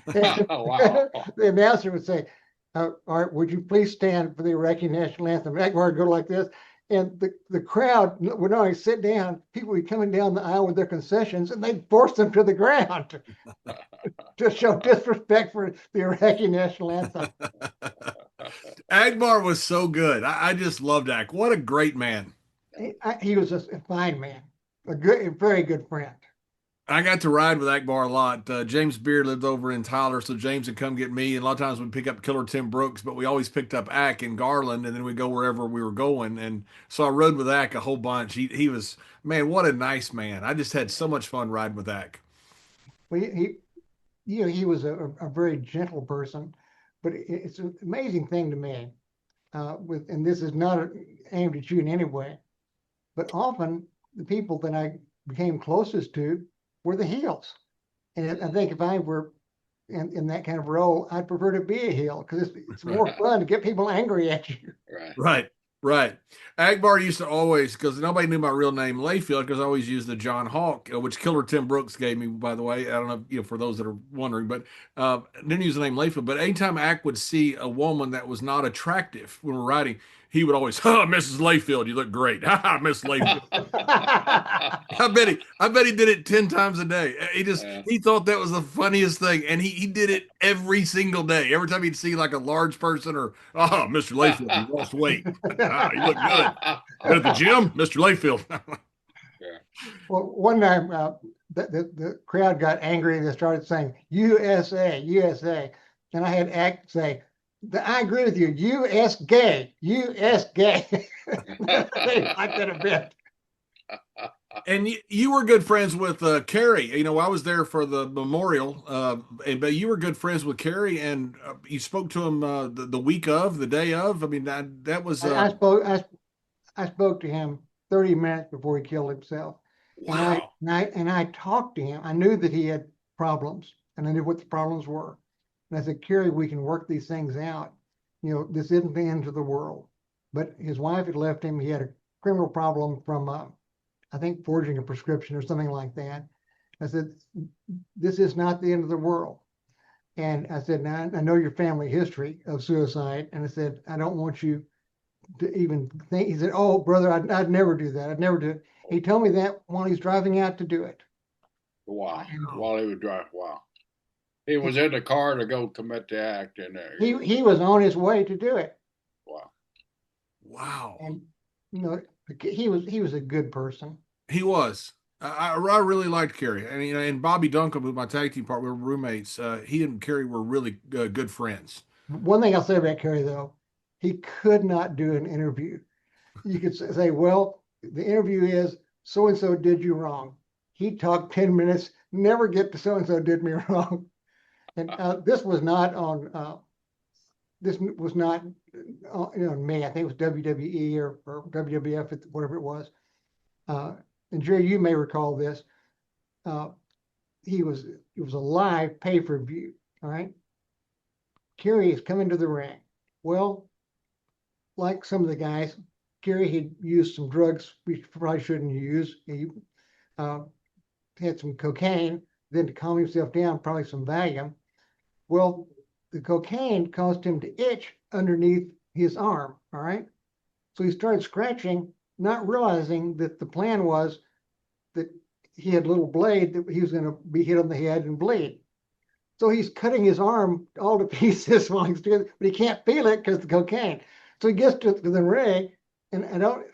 Wow. The announcer would say, all right, would you please stand for the Iraqi national anthem? And Akbar would go like this. And the crowd would not only sit down, people would be coming down the aisle with their concessions, and they'd force them to the ground to show disrespect for the Iraqi national anthem. Akbar was so good. I just loved Ak. What a great man. He was a fine man, a very good friend. I got to ride with Akbar a lot. James Beard lived over in Tyler, so James would come get me. And a lot of times we'd pick up Killer Tim Brooks, but we always picked up Ak in Garland, and then we'd go wherever we were going. And so I rode with Ak a whole bunch. He was, man, what a nice man. I just had so much fun riding with Ak. Well, he was a very gentle person, but it's an amazing thing to me. And this is not aimed at you in any way, but often the people that I became closest to were the heels. And I think if I were in that kind of role, I'd prefer to be a heel because it's more fun to get people angry at you. Right. Akbar used to always, because nobody knew my real name, Layfield, because I always used the John Hawk, which Killer Tim Brooks gave me, by the way. I don't know, for those that are wondering, but didn't use the name Layfield. But anytime Ak would see a woman that was not attractive when we're riding, he would always, "Oh, Mrs. Layfield, you look great." "Ha ha, Miss Layfield." I bet he did it 10 times a day. He thought that was the funniest thing. And he did it every single day. Every time he'd see like a large person or, "Oh, Mr. Layfield, you lost weight." "Ah, you look good." "Been at the gym, Mr. Layfield." Well, one time the crowd got angry and they started saying USA, USA. And I had Act say, "I agree with you, US gay, US gay." They liked it a bit. And you were good friends with Kerry. You know, I was there for the memorial, but you were good friends with Kerry, and you spoke to him the week of, the day of. I mean, that was. I spoke to him 30 minutes before he killed himself. Wow. And I talked to him. I knew that he had problems, and I knew what the problems were. And I said, "Kerry, we can work these things out. You know, this isn't the end of the world." But his wife had left him. He had a criminal problem from, I think, forging a prescription or something like that. I said, "This is not the end of the world." And I said, "Now, I know your family history of suicide." And I said, "I don't want you to even think." He said, "Oh, brother, I'd never do that. I'd never do it." He told me that while he's driving out to do it. Wow. While he was driving. Wow. He was in the car to go commit the act in there. He was on his way to do it. Wow. Wow. And you know, he was a good person. He was. I really liked Kerry, and you know, and Bobby Duncan, with my tag team partner, we were roommates. He and Kerry were really good friends. One thing I'll say about Kerry, though, he could not do an interview. You could say, "Well, the interview is so and so did you wrong." He talked 10 minutes, never get to so and so did me wrong. And this was not on. This was not on me. I think it was WWE or WWF, whatever it was. And Jerry, you may recall this. It was a live pay-per-view. All right. Kerry is coming to the ring. Well, like some of the guys, Kerry had used some drugs we probably shouldn't use. He had some cocaine, then to calm himself down, probably some Valium. Well, the cocaine caused him to itch underneath his arm. All right. So he started scratching, not realizing that the plan was that he had a little blade that he was going to be hit on the head and bleed. So he's cutting his arm all to pieces while he's doing it, but he can't feel it because of the cocaine. So he gets to the ring, and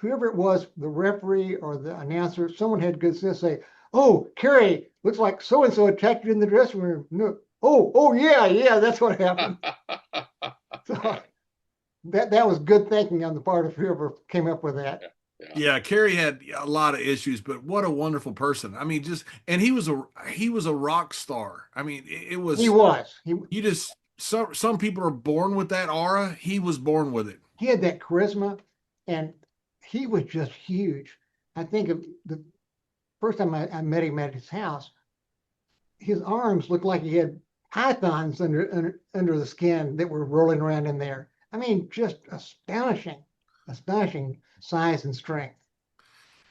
whoever it was, the referee or the announcer, someone had good sense to say, "Oh, Kerry, looks like so-and-so attacked you in the dressing room." No. Oh, yeah, that's what happened. So that was good thinking on the part of whoever came up with that. Yeah, Kerry had a lot of issues, but what a wonderful person. I mean, and he was a rock star. I mean, it was. He was. Some people are born with that aura. He was born with it. He had that charisma, and he was just huge. I think of the first time I met him at his house, his arms looked like he had pythons under the skin that were rolling around in there. I mean, just astonishing size and strength.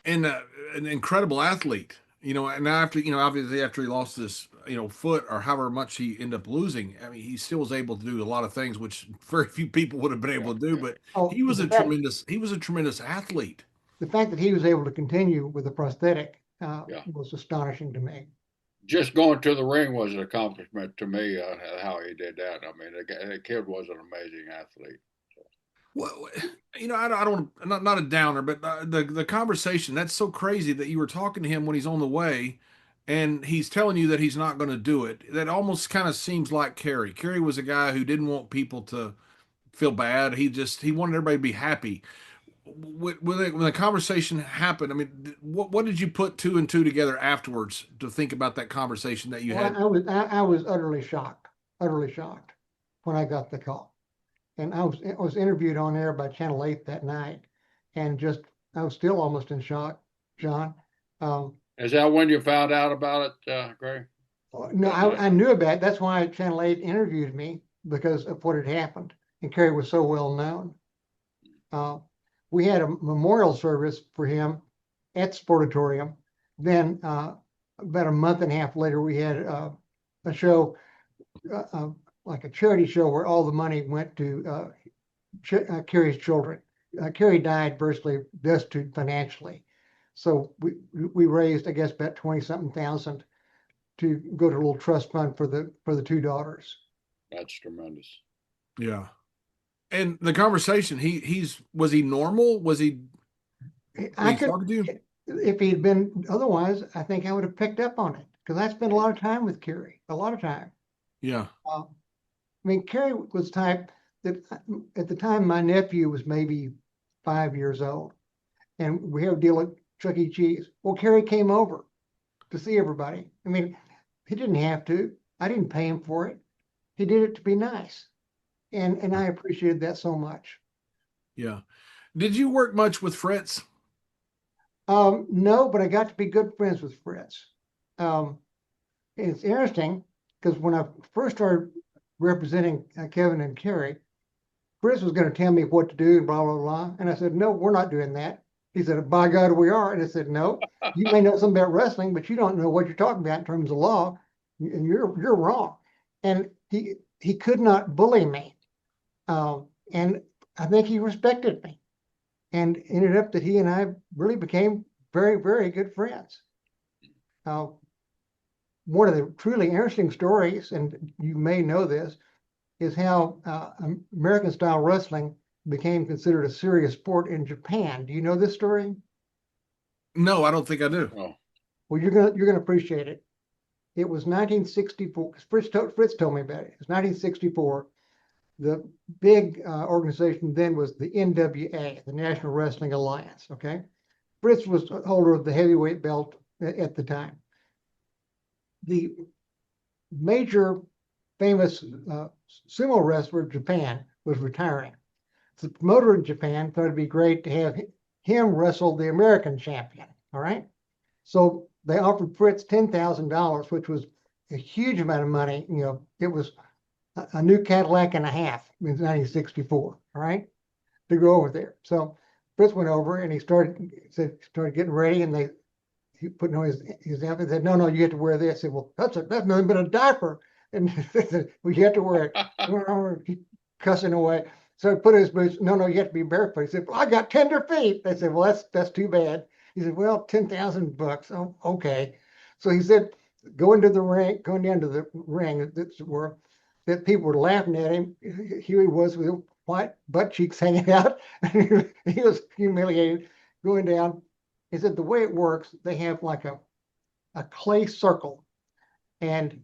And an incredible athlete, you know. And obviously after he lost this, foot or however much he ended up losing, I mean, he still was able to do a lot of things which very few people would have been able to do. But he was a tremendous athlete. The fact that he was able to continue with a prosthetic was astonishing to me. Just going to the ring was an accomplishment to me. How he did that. I mean, the kid was an amazing athlete. Well, I don't not a downer, but the conversation, that's so crazy that you were talking to him when he's on the way, and he's telling you that he's not going to do it. That almost kind of seems like Kerry. Kerry was a guy who didn't want people to feel bad. He wanted everybody to be happy. When the conversation happened, I mean, what did you put two and two together afterwards to think about that conversation that you had? I was utterly shocked when I got the call. And I was interviewed on air by Channel 8 that night, and I was still almost in shock, John. Is that when you found out about it, Greg? No, I knew about it. That's why Channel 8 interviewed me, because of what had happened. And Kerry was so well known. We had a memorial service for him at Sportatorium. Then about a month and a half later, we had a show, like a charity show, where all the money went to Kerry's children. Kerry died virtually destitute financially. So we raised, I guess, about 20-something thousand to go to a little trust fund for the two daughters. That's tremendous. Yeah. And the conversation, was he normal? Was he I could, talking to you? if he had been otherwise, I think I would have picked up on it because I spent a lot of time with Kerry, a lot of time. Yeah. I mean, Kerry was type that at the time my nephew was maybe 5 years old, and we had a deal at Chuck E. Cheese. Well, Kerry came over to see everybody. I mean, he didn't have to. I didn't pay him for it. He did it to be nice, and I appreciated that so much. Yeah. Did you work much with Fritz? No, but I got to be good friends with Fritz. It's interesting because when I first started representing Kevin and Kerry, Fritz was going to tell me what to do and blah, blah, blah. And I said, no, we're not doing that. He said, by God, we are. And I said, no, you may know something about wrestling, but you don't know what you're talking about in terms of law. And you're wrong. And he could not bully me. And I think he respected me. And ended up that he and I really became very, very good friends. One of the truly interesting stories, and you may know this, is how American style wrestling became considered a serious sport in Japan. Do you know this story? No, I don't think I do. Oh. Well, you're gonna appreciate it. It was 1964. Fritz told me about it. It was 1964. The big organization then was the NWA, the National Wrestling Alliance. Okay, Fritz was holder of the heavyweight belt at the time. The major famous sumo wrestler of Japan was retiring. The promoter in Japan thought it'd be great to have him wrestle the American champion. All right, so they offered Fritz $10,000, which was a huge amount of money. You know, it was a new Cadillac and a half in 1964. All right, to go over there. So Fritz went over and he started getting ready, and he put on his outfit and said, no, you have to wear this. I said, well, that's nothing but a diaper. And they said, well, you have to wear it. He cussing away. So he put his boots. No, you have to be barefoot. He said, well, I got tender feet. They said, well, that's too bad. He said, well, $10,000. Oh, okay. So he said, going down to the ring, that's where that people were laughing at him. Here he was with white butt cheeks hanging out. And he was humiliated going down. He said, the way it works, they have like a clay circle, and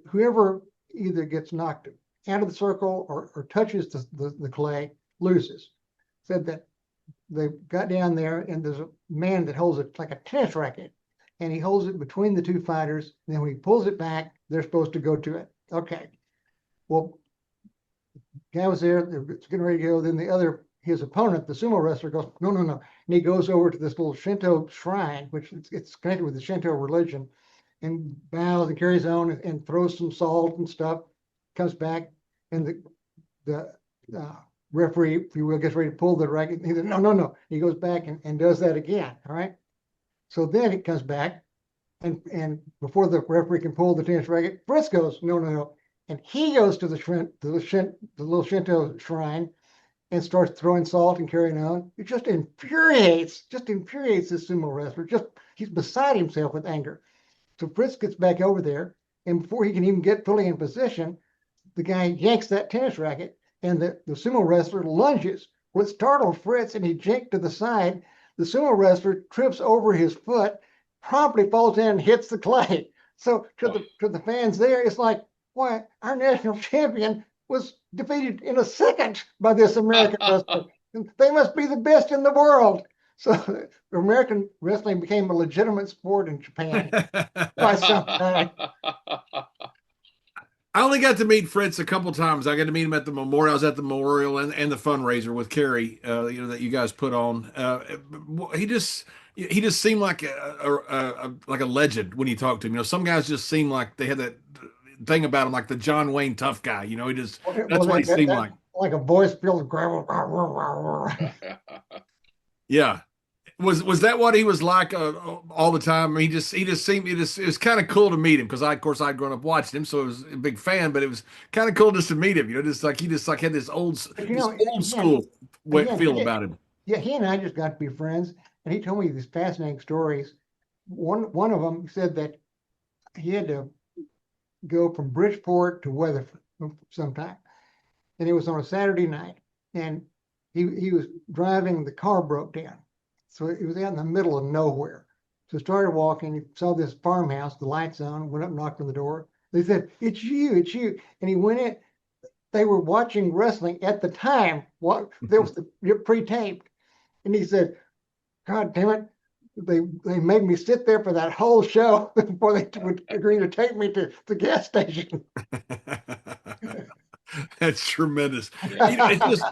whoever either gets knocked out of the circle or touches the clay loses. Said that they got down there, and there's a man that holds it like a tennis racket, and he holds it between the two fighters. And then when he pulls it back, they're supposed to go to it. Okay. Well, the guy was there, they're getting ready to go. Then his opponent, the sumo wrestler, goes, no. And he goes over to this little Shinto shrine, which it's connected with the Shinto religion, and bows and carries on and throws some salt and stuff, comes back, and the referee, if you will, gets ready to pull the racket. He says, no. He goes back and does that again. All right. So then it comes back, and before the referee can pull the tennis racket, Fritz goes, no. And he goes to the little Shinto shrine and starts throwing salt and carrying on. It just infuriates this sumo wrestler. He's beside himself with anger. So Fritz gets back over there, and before he can even get fully in position, the guy yanks that tennis racket, and the sumo wrestler lunges. Well, it startled Fritz, and he jinked to the side. The sumo wrestler trips over his foot, promptly falls down and hits the clay. So to the fans there, it's like, why, our national champion was defeated in a second by this American wrestler. They must be the best in the world. So American wrestling became a legitimate sport in Japan by some time. I only got to meet Fritz a couple times. I got to meet him at the memorial. I was at the memorial and the fundraiser with Kerry, that you guys put on. He just seemed like a legend when you talked to him. Some guys just seem like they had that thing about him, like the John Wayne tough guy. That's what he seemed like. Like a voice filled with gravel. Yeah. Was that what he was like all the time? He just seemed, it was kind of cool to meet him because I'd grown up watching him, so I was a big fan. But it was kind of cool just to meet him. Just like he had this old school again, feel about him? yeah, he and I just got to be friends, and he told me these fascinating stories. One of them said that he had to go from Bridgeport to Weatherford sometime, and it was on a Saturday night, and he was driving, the car broke down, so he was out in the middle of nowhere. So started walking, he saw this farmhouse, the lights on, went up and knocked on the door. They said, it's you. And he went in. They were watching wrestling at the time. What there was the pre-taped. And he said, God damn it. They made me sit there for that whole show before they would agree to take me to the gas station. That's tremendous. It's just,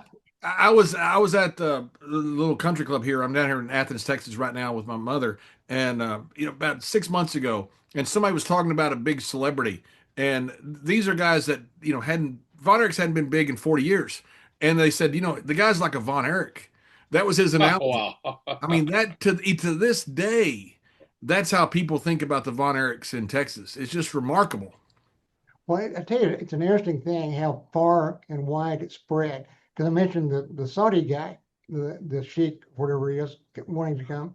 I was at the little country club here. I'm down here in Athens, Texas right now with my mother. And, about 6 months ago, and somebody was talking about a big celebrity. And these are guys that, Von Erichs hadn't been big in 40 years. And they said, the guy's like a Von Erich. That was his analogy. Wow. I mean, that to this day, that's how people think about the Von Erichs in Texas. It's just remarkable. Well, I tell you, it's an interesting thing how far and wide it spread. Because I mentioned the Saudi guy, the sheik, whatever he is, wanting to come.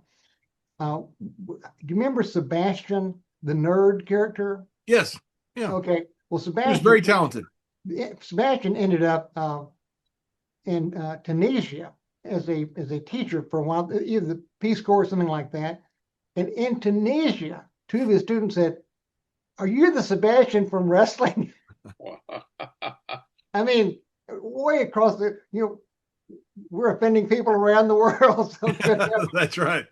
Do you remember Sebastian, the nerd character? Yes. Yeah. Okay. Well, He Sebastian was very talented. Sebastian ended up in Tunisia as a teacher for a while, either the Peace Corps or something like that. And in Tunisia, two of his students said, "Are you the Sebastian from wrestling?" I mean, way across we're offending people around the world. So That's right.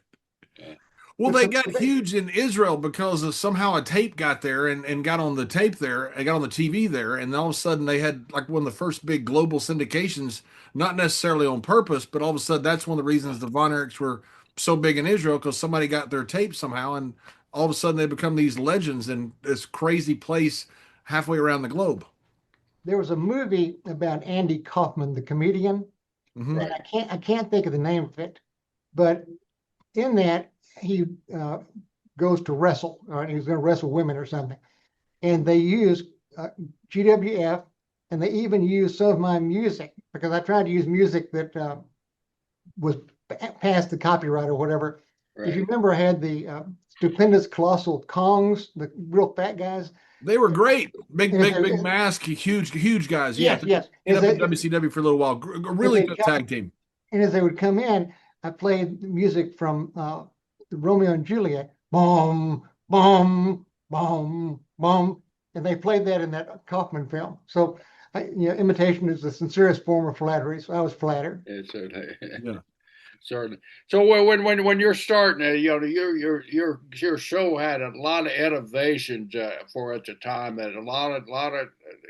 Well, they got huge in Israel because of somehow a tape got there and got on the tape there and got on the TV there. And all of a sudden they had like one of the first big global syndications, not necessarily on purpose, but all of a sudden that's one of the reasons the Von Erichs were so big in Israel, because somebody got their tape somehow. And all of a sudden they become these legends in this crazy place halfway around the globe. There was a movie about Andy Kaufman, the comedian. Mm-hmm. And I can't think of the name of it, but in that he goes to wrestle, or he's going to wrestle women or something, and they use GWF, and they even use some of my music, because I tried to use music that was past the copyright or whatever. Right. If you remember, I had the stupendous colossal Kongs, the real fat guys. They were great. Big mask, huge guys. Yes, yeah. yes. Ended up in WCW for a little while. Really good tag team. And as they would come in, I played music from Romeo and Juliet. Boom, boom, boom, boom. And they played that in that Kaufman film. So, imitation is the sincerest form of flattery. So I was flattered. Yeah. Certainly. So when you're starting, your show had a lot of innovations for at the time, that a lot of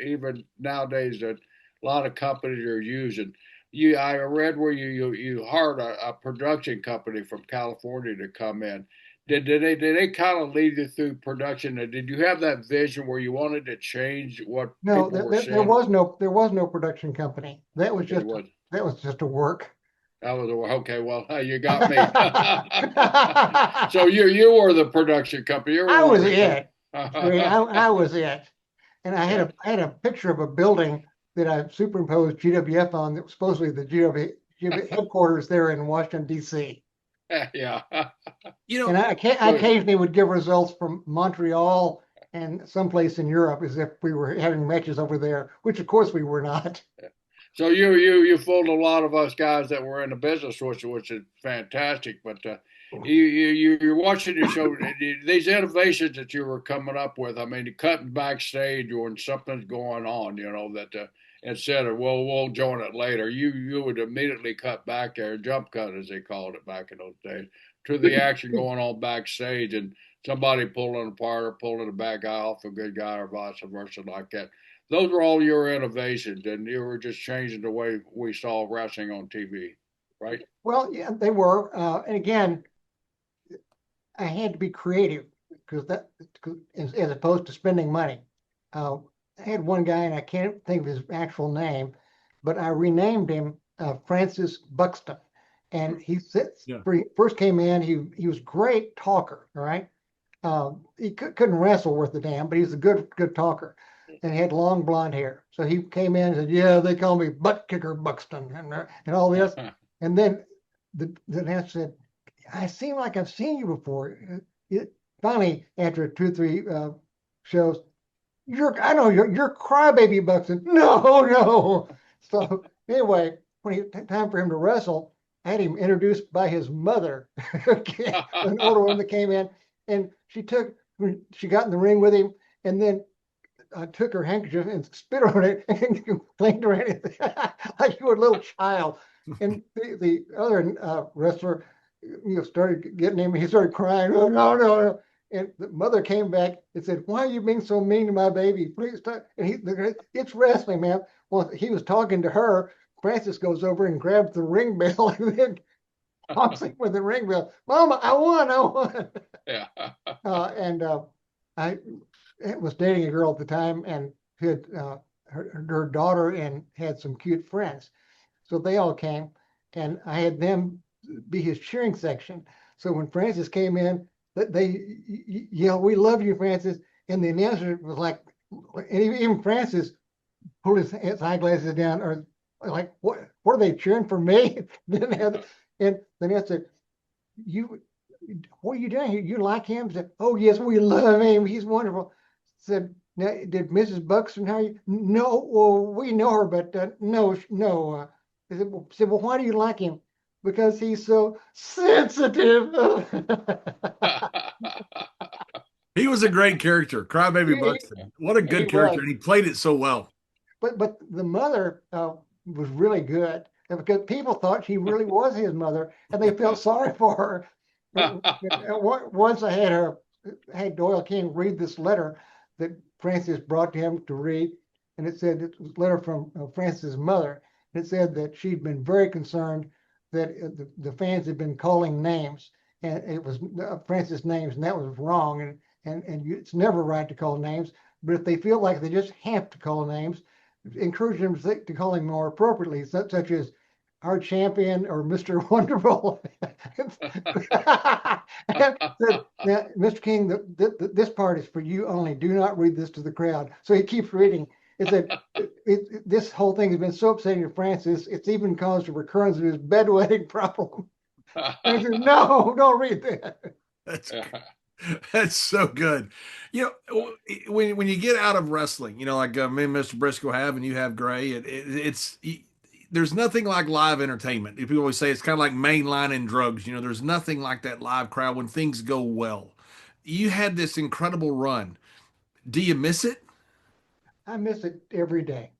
even nowadays that a lot of companies are using. I read where you hired a production company from California to come in. Did they kind of lead you through production? Did you have that vision where you wanted to change what No, people were there saying? was no production company. That was just a work. That was okay. Well, you got me. So you were the production company. I was it. I was it, and I had a picture of a building that I superimposed GWF on. That was supposedly the GWF headquarters there in Washington D.C. Yeah. And I occasionally would give results from Montreal and someplace in Europe, as if we were having matches over there, which of course we were not. So you fooled a lot of us guys that were in the business, which is fantastic. But you're watching your show. These innovations that you were coming up with. I mean, cutting backstage when something's going on, that instead of we'll join it later, you would immediately cut back there, jump cut as they called it back in those days, to the action going on backstage, and somebody pulling apart or pulling a bad guy off a good guy or vice versa like that. Those were all your innovations, and you were just changing the way we saw wrestling on TV, right? Well, yeah, they were. And again, I had to be creative because as opposed to spending money. I had one guy, and I can't think of his actual name, but I renamed him Francis Buxton. And he first came in, he was great talker, all right? He couldn't wrestle worth a damn, but he's a good talker. and had long blonde hair. So he came in and said, "Yeah, they call me Butt Kicker Buxton," and all this. And then the announcer said, "I seem like I've seen you before." Finally, after 2 or 3 shows, I know you're Crybaby Buxton. No, no. So anyway, time for him to wrestle, I had him introduced by his mother, an older woman that came in, and she got in the ring with him, and then took her handkerchief and spit on it and cleaned her anything like you were a little child. And the other wrestler, started getting him. He started crying. "Oh, no, no, no." And the mother came back and said, "Why are you being so mean to my baby? Please stop." And it's wrestling, man. Well, he was talking to her. Francis goes over and grabs the ring bell and then honks him with the ring bell. "Mama, I won. Yeah. I was dating a girl at the time, and had her daughter and had some cute friends. So they all came, and I had them be his cheering section. So when Francis came in, they yelled, "We love you, Francis." And the announcer was like, and even Francis pulled his eyeglasses down, or like, what are they cheering for me? And the announcer said, "What are you doing? You like him?" I said, "Oh, yes, we love him. He's wonderful." Said, "Now, did Mrs. Buxton hire you?" "No, well, we know her, but no. I said, "Well, why do you like him?" "Because he's so sensitive." He was a great character, Crybaby Buxton. What a good character, and he played it so well. But the mother was really good, because people thought she really was his mother, and they felt sorry for her. Once I had Doyle King read this letter that Francis brought to him to read, and it said it was a letter from Francis' mother. It said that she'd been very concerned that the fans had been calling names, and it was Francis' names, and that was wrong. And it's never right to call names, but if they feel like they just have to call names, encourage them to call him more appropriately, such as "Our Champion" or "Mr. Wonderful." Said, "Now, Mr. King, this part is for you only. Do not read this to the crowd." So he keeps reading. It said, "This whole thing has been so upsetting to Francis, it's even caused a recurrence of his bedwetting problem." And I said, "No, don't read that." That's so good. When you get out of wrestling, like me and Mr. Briscoe have, and you have Gray, there's nothing like live entertainment. People always say it's kind of like mainlining drugs. There's nothing like that live crowd when things go well. You had this incredible run. Do you miss it? I miss it every day.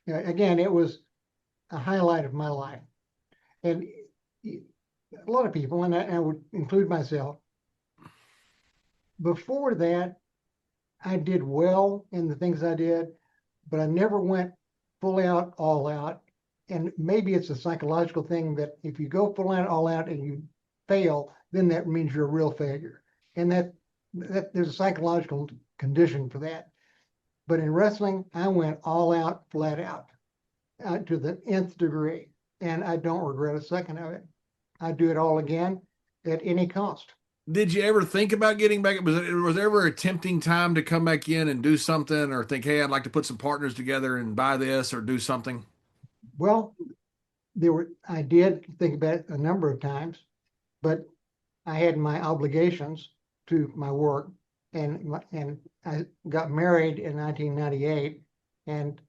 Again, it was a highlight of my life. And a lot of people, and I would include myself, before that, I did well in the things I did, but I never went full out, all out. And maybe it's a psychological thing that if you go full out, all out, and you fail, then that means you're a real failure. And that there's a psychological condition for that. But in wrestling, I went all out, flat out, to the nth degree. And I don't regret a second of it. I'd do it all again at any cost. Did you ever think about getting back? Was there ever a tempting time to come back in and do something, or think, "Hey, I'd like to put some partners together and buy this or do something"? Well, I did think about it a number of times, but I had my obligations to my work, and I got married in 1998, and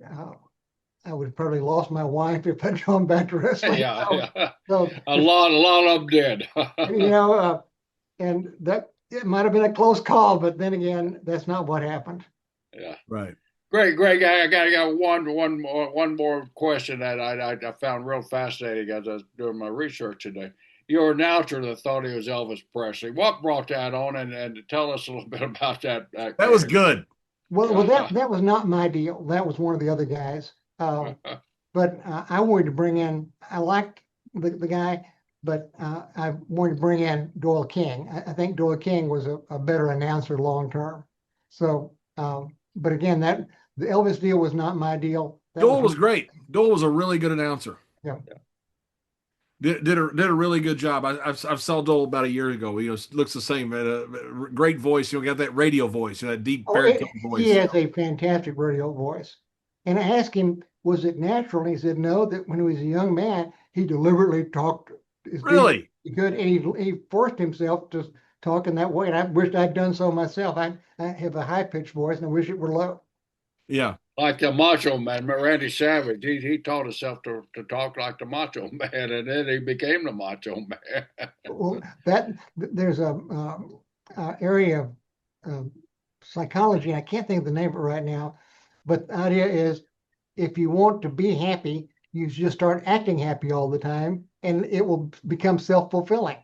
I would have probably lost my wife if I'd gone back to wrestling. Yeah. So a lot of them did. And that it might have been a close call, but then again, that's not what happened. Yeah. Right. Great, Greg. I got one more question that I found real fascinating as I was doing my research today. Your announcer that thought he was Elvis Presley. What brought that on? And tell us a little bit about that. That was good. Well, that was not my deal. That was one of the other guys. But I wanted to bring in. I liked the guy, but I wanted to bring in Doyle King. I think Doyle King was a better announcer long term. So, but again, the Elvis deal was not my deal. Doyle was great. Doyle was a really good announcer. Yeah. did a really good job. I've saw Dole about a year ago. Looks the same. Great voice. Got that radio voice, that deep baritone He voice. has a fantastic radio voice. And I asked him, was it natural? And he said, no, that when he was a young man, he deliberately talked as deep Really? as he could, and he forced himself to talk in that way. And I wished I'd done so myself. I have a high-pitched voice, and I wish it were low. Yeah. Like the Macho Man, Randy Savage, he taught himself to talk like the Macho Man, and then he became the Macho Man. Well, there's a area of psychology, and I can't think of the name of it right now, but the idea is if you want to be happy, you just start acting happy all the time, and it will become self-fulfilling.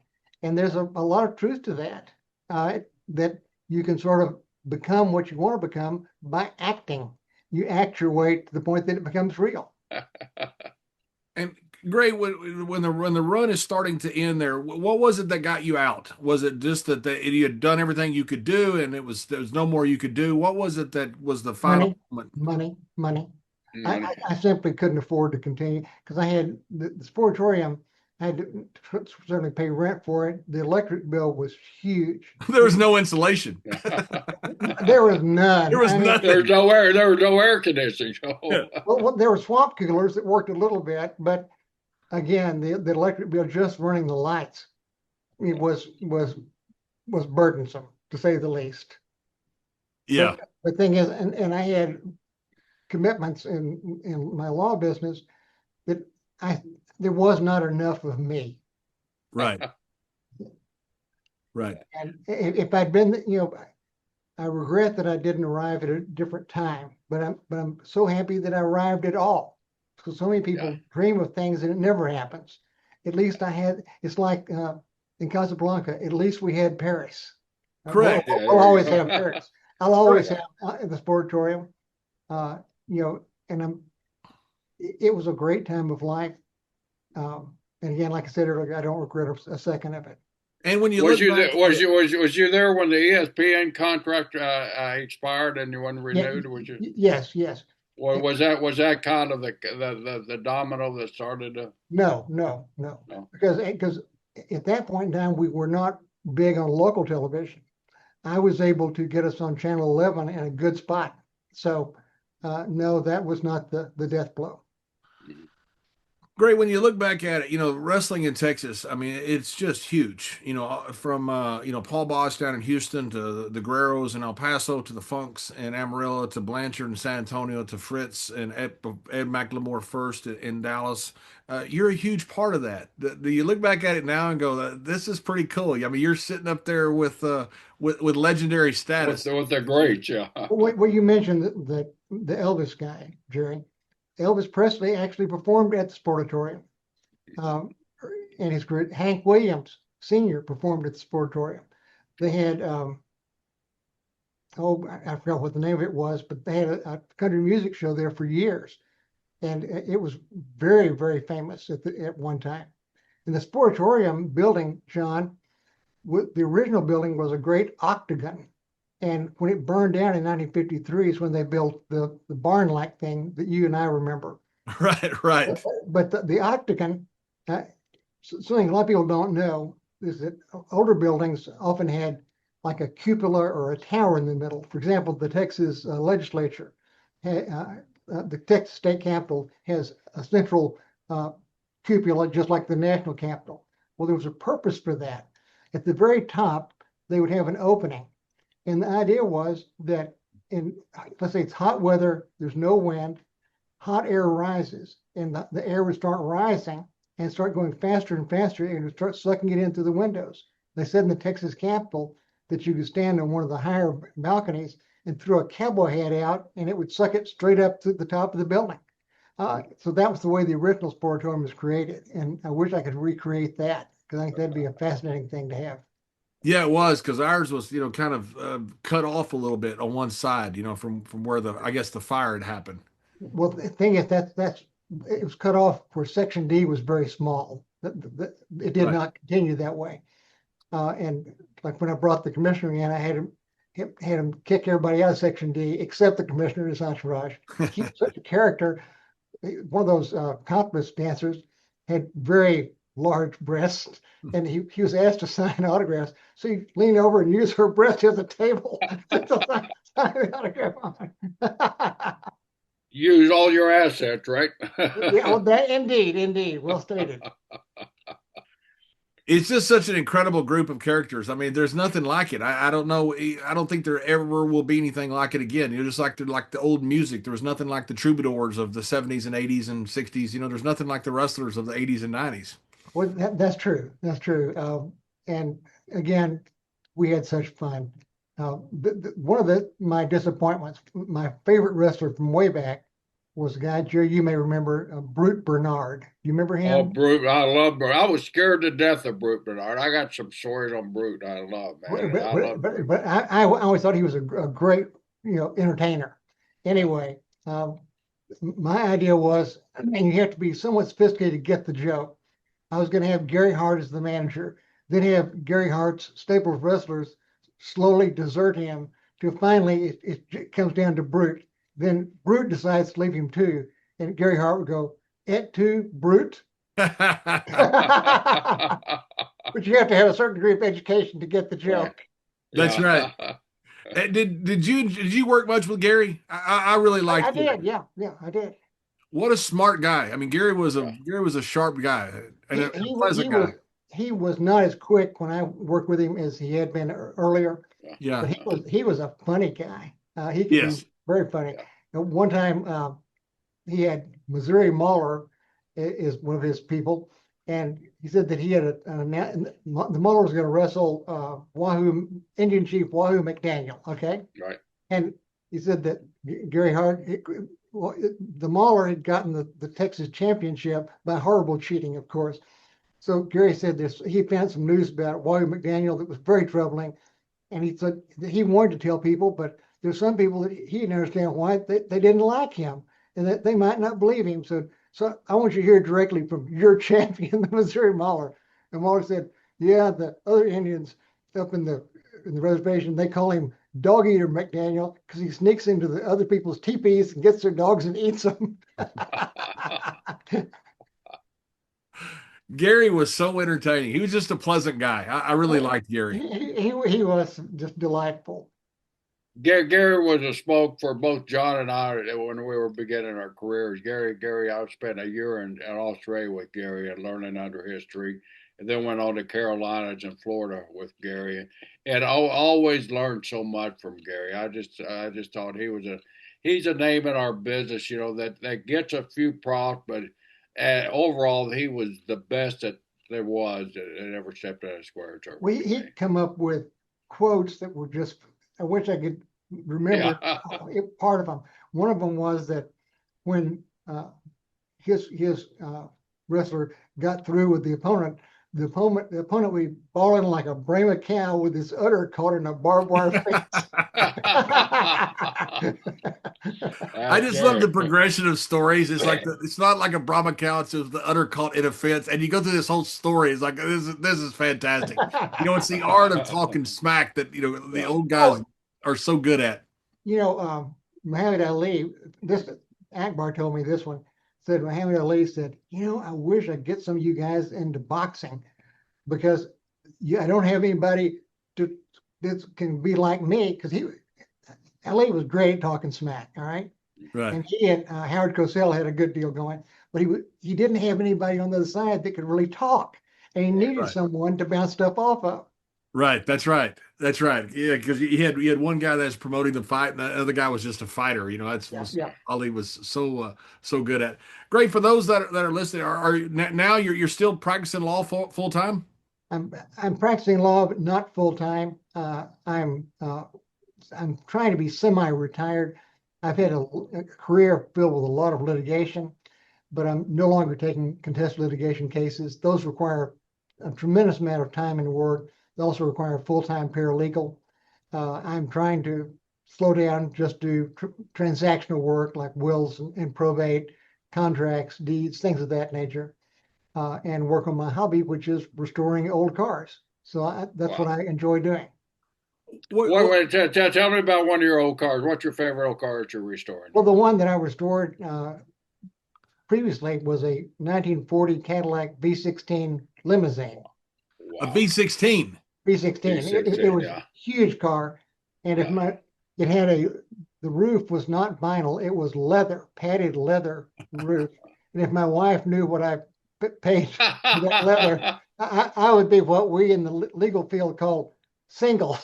And there's a lot of truth to that, that you can sort of become what you want to become by acting. You act your way to the point that it becomes real. And Gray, when the run is starting to end there, what was it that got you out? Was it just that you had done everything you could do and there was no more you could do? What was it that was the final moment? Money. I simply couldn't afford to continue because I had the Sportatorium. I had to certainly pay rent for it. The electric bill was huge. There was no insulation. There was none. There was nothing. There was no air. There was no air conditioning. Yeah. Well, there were swamp coolers that worked a little bit, but again, the electric bill, just running the lights, it was burdensome to say the least. Yeah. But the thing is, and I had commitments in my law business that there was not enough of me. Right. Right. And if I'd been, I regret that I didn't arrive at a different time, but I'm so happy that I arrived at all. Because so many people dream of things and it never happens. At least it's like in Casablanca, at least we had Paris. Correct. We'll always have Paris. I'll always have the Sportatorium, and it was a great time of life. And again, like I said earlier, I don't regret a second of it. And when you was you there when the ESPN contract expired and you wasn't renewed? Was you? Yes. Or was that kind of the domino that started? No. Because at that point in time we were not big on local television. I was able to get us on Channel 11 in a good spot. So no, that was not the death blow. Great. When you look back at it, wrestling in Texas, I mean, it's just huge, from, Paul Bosch down in Houston to the Guerreros in El Paso to the Funks in Amarillo to Blanchard in San Antonio to Fritz and Ed McLemore first in Dallas. You're a huge part of that. Do you look back at it now and go, this is pretty cool? I mean, you're sitting up there with legendary status. With the greats, yeah. Well, you mentioned the Elvis guy, Jerry. Elvis Presley actually performed at the Sportatorium. And his great Hank Williams Sr. performed at the Sportatorium. They had, I forgot what the name of it was, but they had a country music show there for years. And it was very, very famous at one time. And the Sportatorium building, John, the original building was a great octagon. And when it burned down in 1953 is when they built the barn-like thing that you and I remember. Right. But the octagon, something a lot of people don't know is that older buildings often had like a cupola or a tower in the middle. For example, the Texas legislature, the Texas State Capitol has a central cupola just like the National Capitol. Well, there was a purpose for that. At the very top, they would have an opening. And the idea was that let's say it's hot weather, there's no wind, hot air rises, and the air would start rising and start going faster and faster, and it would start sucking it in through the windows. They said in the Texas Capitol that you could stand on one of the higher balconies and throw a cowboy hat out, and it would suck it straight up to the top of the building. So that was the way the original Sportatorium was created, and I wish I could recreate that because I think that'd be a fascinating thing to have. Yeah, it was because ours was, kind of cut off a little bit on one side, from where I guess the fire had happened. Well, the thing is it was cut off where Section D was very small. It did not continue that way. And like when I brought the commissioner in, I had him kick everybody out of Section D except the commissioner and his entourage. He's such a character. One of those compass dancers had very large breasts, and he was asked to sign autographs. So he leaned over and used her breast as a table to sign the autograph on. Use all your assets, right? Yeah, well, that indeed, well stated. It's just such an incredible group of characters. I mean, there's nothing like it. I don't know. I don't think there ever will be anything like it again. Just like the old music. There was nothing like the troubadours of the 70s and 80s and 60s. There's nothing like the wrestlers of the 80s and 90s. Well, that's true. That's true. And again, we had such fun. One of my disappointments, my favorite wrestler from way back was a guy, Jerry, you may remember, Brute Bernard. You remember him? Oh, Brute. I love Brute. I was scared to death of Brute Bernard. I got some stories on Brute I love, man. But I always thought he was a great, entertainer. Anyway, my idea was, and you have to be somewhat sophisticated to get the joke. I was going to have Gary Hart as the manager, then have Gary Hart's staple of wrestlers slowly desert him till finally it comes down to Brute. Then Brute decides to leave him too, and Gary Hart would go, "Et tu, Brute?" But you have to have a certain degree of education to get the joke. That's right. Did you work much with Gary? I really liked. I did. Yeah, I did. What a smart guy. I mean, Gary was a sharp guy and a pleasant guy. He was not as quick when I worked with him as he had been earlier. Yeah, but he was a funny guy. He could be very funny. One time, he had Missouri Mahler is one of his people, and he said that he had the Mahler was going to wrestle Indian Chief Wahoo McDaniel. Okay, right. And he said that Gary Hart, the Mahler had gotten the Texas championship by horrible cheating, of course. So Gary said this. He found some news about Wahoo McDaniel that was very troubling, and he said that he wanted to tell people, but there's some people that he didn't understand why they didn't like him, and that they might not believe him. So I want you to hear directly from your champion, the Missouri Mahler. And Mahler said, "Yeah, the other Indians up in the reservation, they call him Dog Eater McDaniel because he sneaks into the other people's teepees and gets their dogs and eats them." Gary was so entertaining. He was just a pleasant guy. I really liked Gary. He was just delightful. Gary was a smoke for both John and I when we were beginning our careers. Gary, I spent a year in Australia with Gary and learning under his tree, and then went on to Carolinas and Florida with Gary, and I always learned so much from Gary. I just thought he's a name in our business, that gets a few props, but overall he was the best that there was that ever stepped out of square turf. He'd come up with quotes that were just, I wish I could remember part of them. One of them was that when his wrestler got through with the opponent would be bawling like a Brahma cow with his udder caught in a barbed wire fence. I just love the progression of stories. It's like it's not like a Brahma cow; it's just the udder caught in a fence, and you go through this whole story. It's like this is fantastic. It's the art of talking smack that the old guys are so good at. Muhammad Ali. This Akbar told me this one. Said Muhammad Ali said, "I wish I'd get some of you guys into boxing because I don't have anybody that can be like me." Because Ali was great at talking smack, all right? Right. And he and Howard Cosell had a good deal going, but he didn't have anybody on the other side that could really talk, and he needed someone to bounce stuff off of. Right. That's right. Yeah, because he had one guy that's promoting the fight, and the other guy was just a fighter. Ali was so good at. Great for those that are listening. Are now you're still practicing law full time? I'm practicing law, but not full time. I'm trying to be semi-retired. I've had a career filled with a lot of litigation, but I'm no longer taking contested litigation cases. Those require a tremendous amount of time and work. They also require a full-time paralegal. I'm trying to slow down, just do transactional work like wills and probate, contracts, deeds, things of that nature, and work on my hobby, which is restoring old cars. So that's what I enjoy doing. Wait, tell me about one of your old cars. What's your favorite old car that you're restoring? Well, the one that I restored previously was a 1940 Cadillac V16 limousine. A V16. V16. It was a huge car, and if it had the roof was not vinyl, it was leather, padded leather roof. And if my wife knew what I paid for that leather, I would be what we in the legal field call single.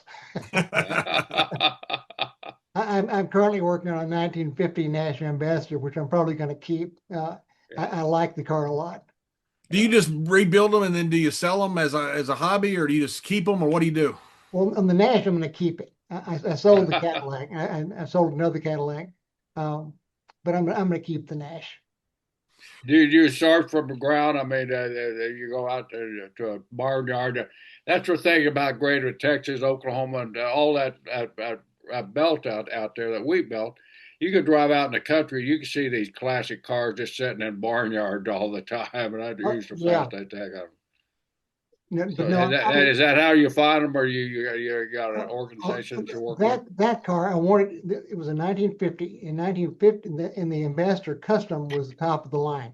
I'm currently working on a 1950 Nash Ambassador, which I'm probably going to keep. I like the car a lot. Do you just rebuild them and then do you sell them as a hobby, or do you just keep them, or what do you do? Well, on the Nash, I'm going to keep it. I sold the Cadillac. I sold another Cadillac, but I'm going to keep the Nash. Do you start from the ground? I mean, you go out to a barnyard. That's the thing about Greater Texas, Oklahoma, and all that belt out there that we built. You could drive out in the country, you can see these classic cars just sitting in barnyards all the time, and I used to fascinate the heck out of them. Is that how you find them, or you got an organization that you work with? That car, I wanted. It was a 1950. In 1950, and the Ambassador Custom was the top of the line.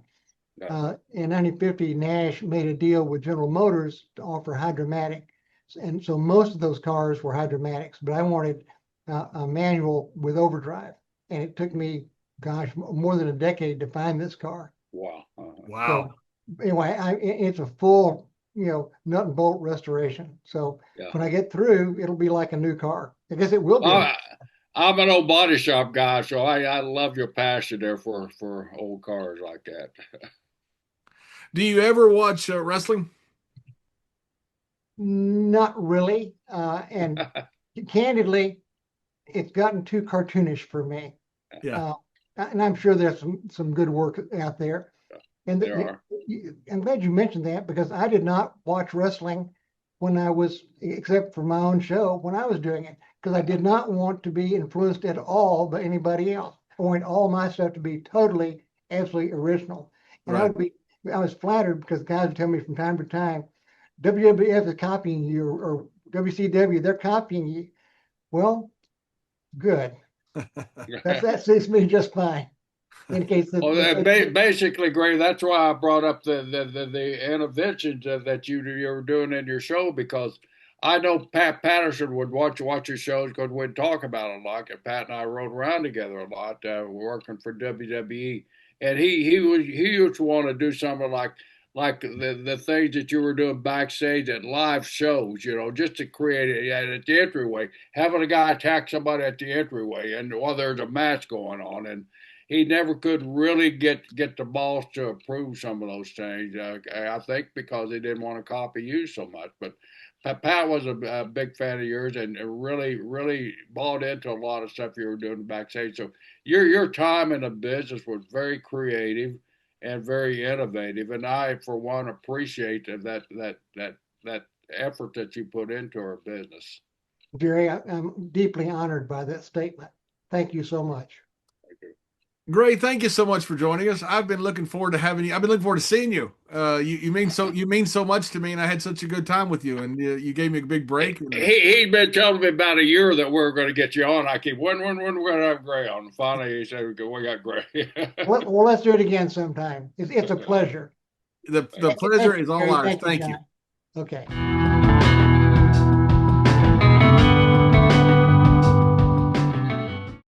In 1950, Nash made a deal with General Motors to offer hydromatic, and so most of those cars were hydromatics. But I wanted a manual with overdrive, and it took me, gosh, more than a decade to find this car. Wow! Wow! So, anyway, it's a full, nut and bolt restoration. So when I get through, it'll be like a new car. I guess it will be. I'm an old body shop guy, so I love your passion there for old cars like that. Do you ever watch wrestling? Not really. And candidly, it's gotten too cartoonish for me. Yeah. And I'm sure there's some good work out there. And I'm glad you mentioned that, because I did not watch wrestling when I was, except for my own show, when I was doing it, because I did not want to be influenced at all by anybody else. I wanted all my stuff to be totally, absolutely original. And right. I was flattered because guys would tell me from time to time, WWF is copying you, or WCW, they're copying you. Well, good. That suits me just fine. In case basically, Gray, that's why I brought up the interventions that you were doing in your show, because I know Pat Patterson would watch your shows because we'd talk about it a lot. And Pat and I rode around together a lot, working for WWE, and he used to want to do something like the things that you were doing backstage at live shows, just to create it at the entryway, having a guy attack somebody at the entryway, and while there's a match going on, and he never could really get the boss to approve some of those things. I think because he didn't want to copy you so much. But Pat was a big fan of yours, and really, really bought into a lot of stuff you were doing backstage. So your time in the business was very creative and very innovative, and I, for one, appreciate that effort that you put into our business. Jerry, I'm deeply honored by that statement. Thank you so much. Gray, thank you so much for joining us. I've been looking forward to having you. I've been looking forward to seeing you. You mean so much to me, and I had such a good time with you, and you gave me a big break. He'd been telling me about a year that we were going to get you on. I keep when we're going to have Gray on. Finally, he said we got Gray. well, let's do it again sometime. It's a pleasure. The pleasure is all ours. Thank you. Okay.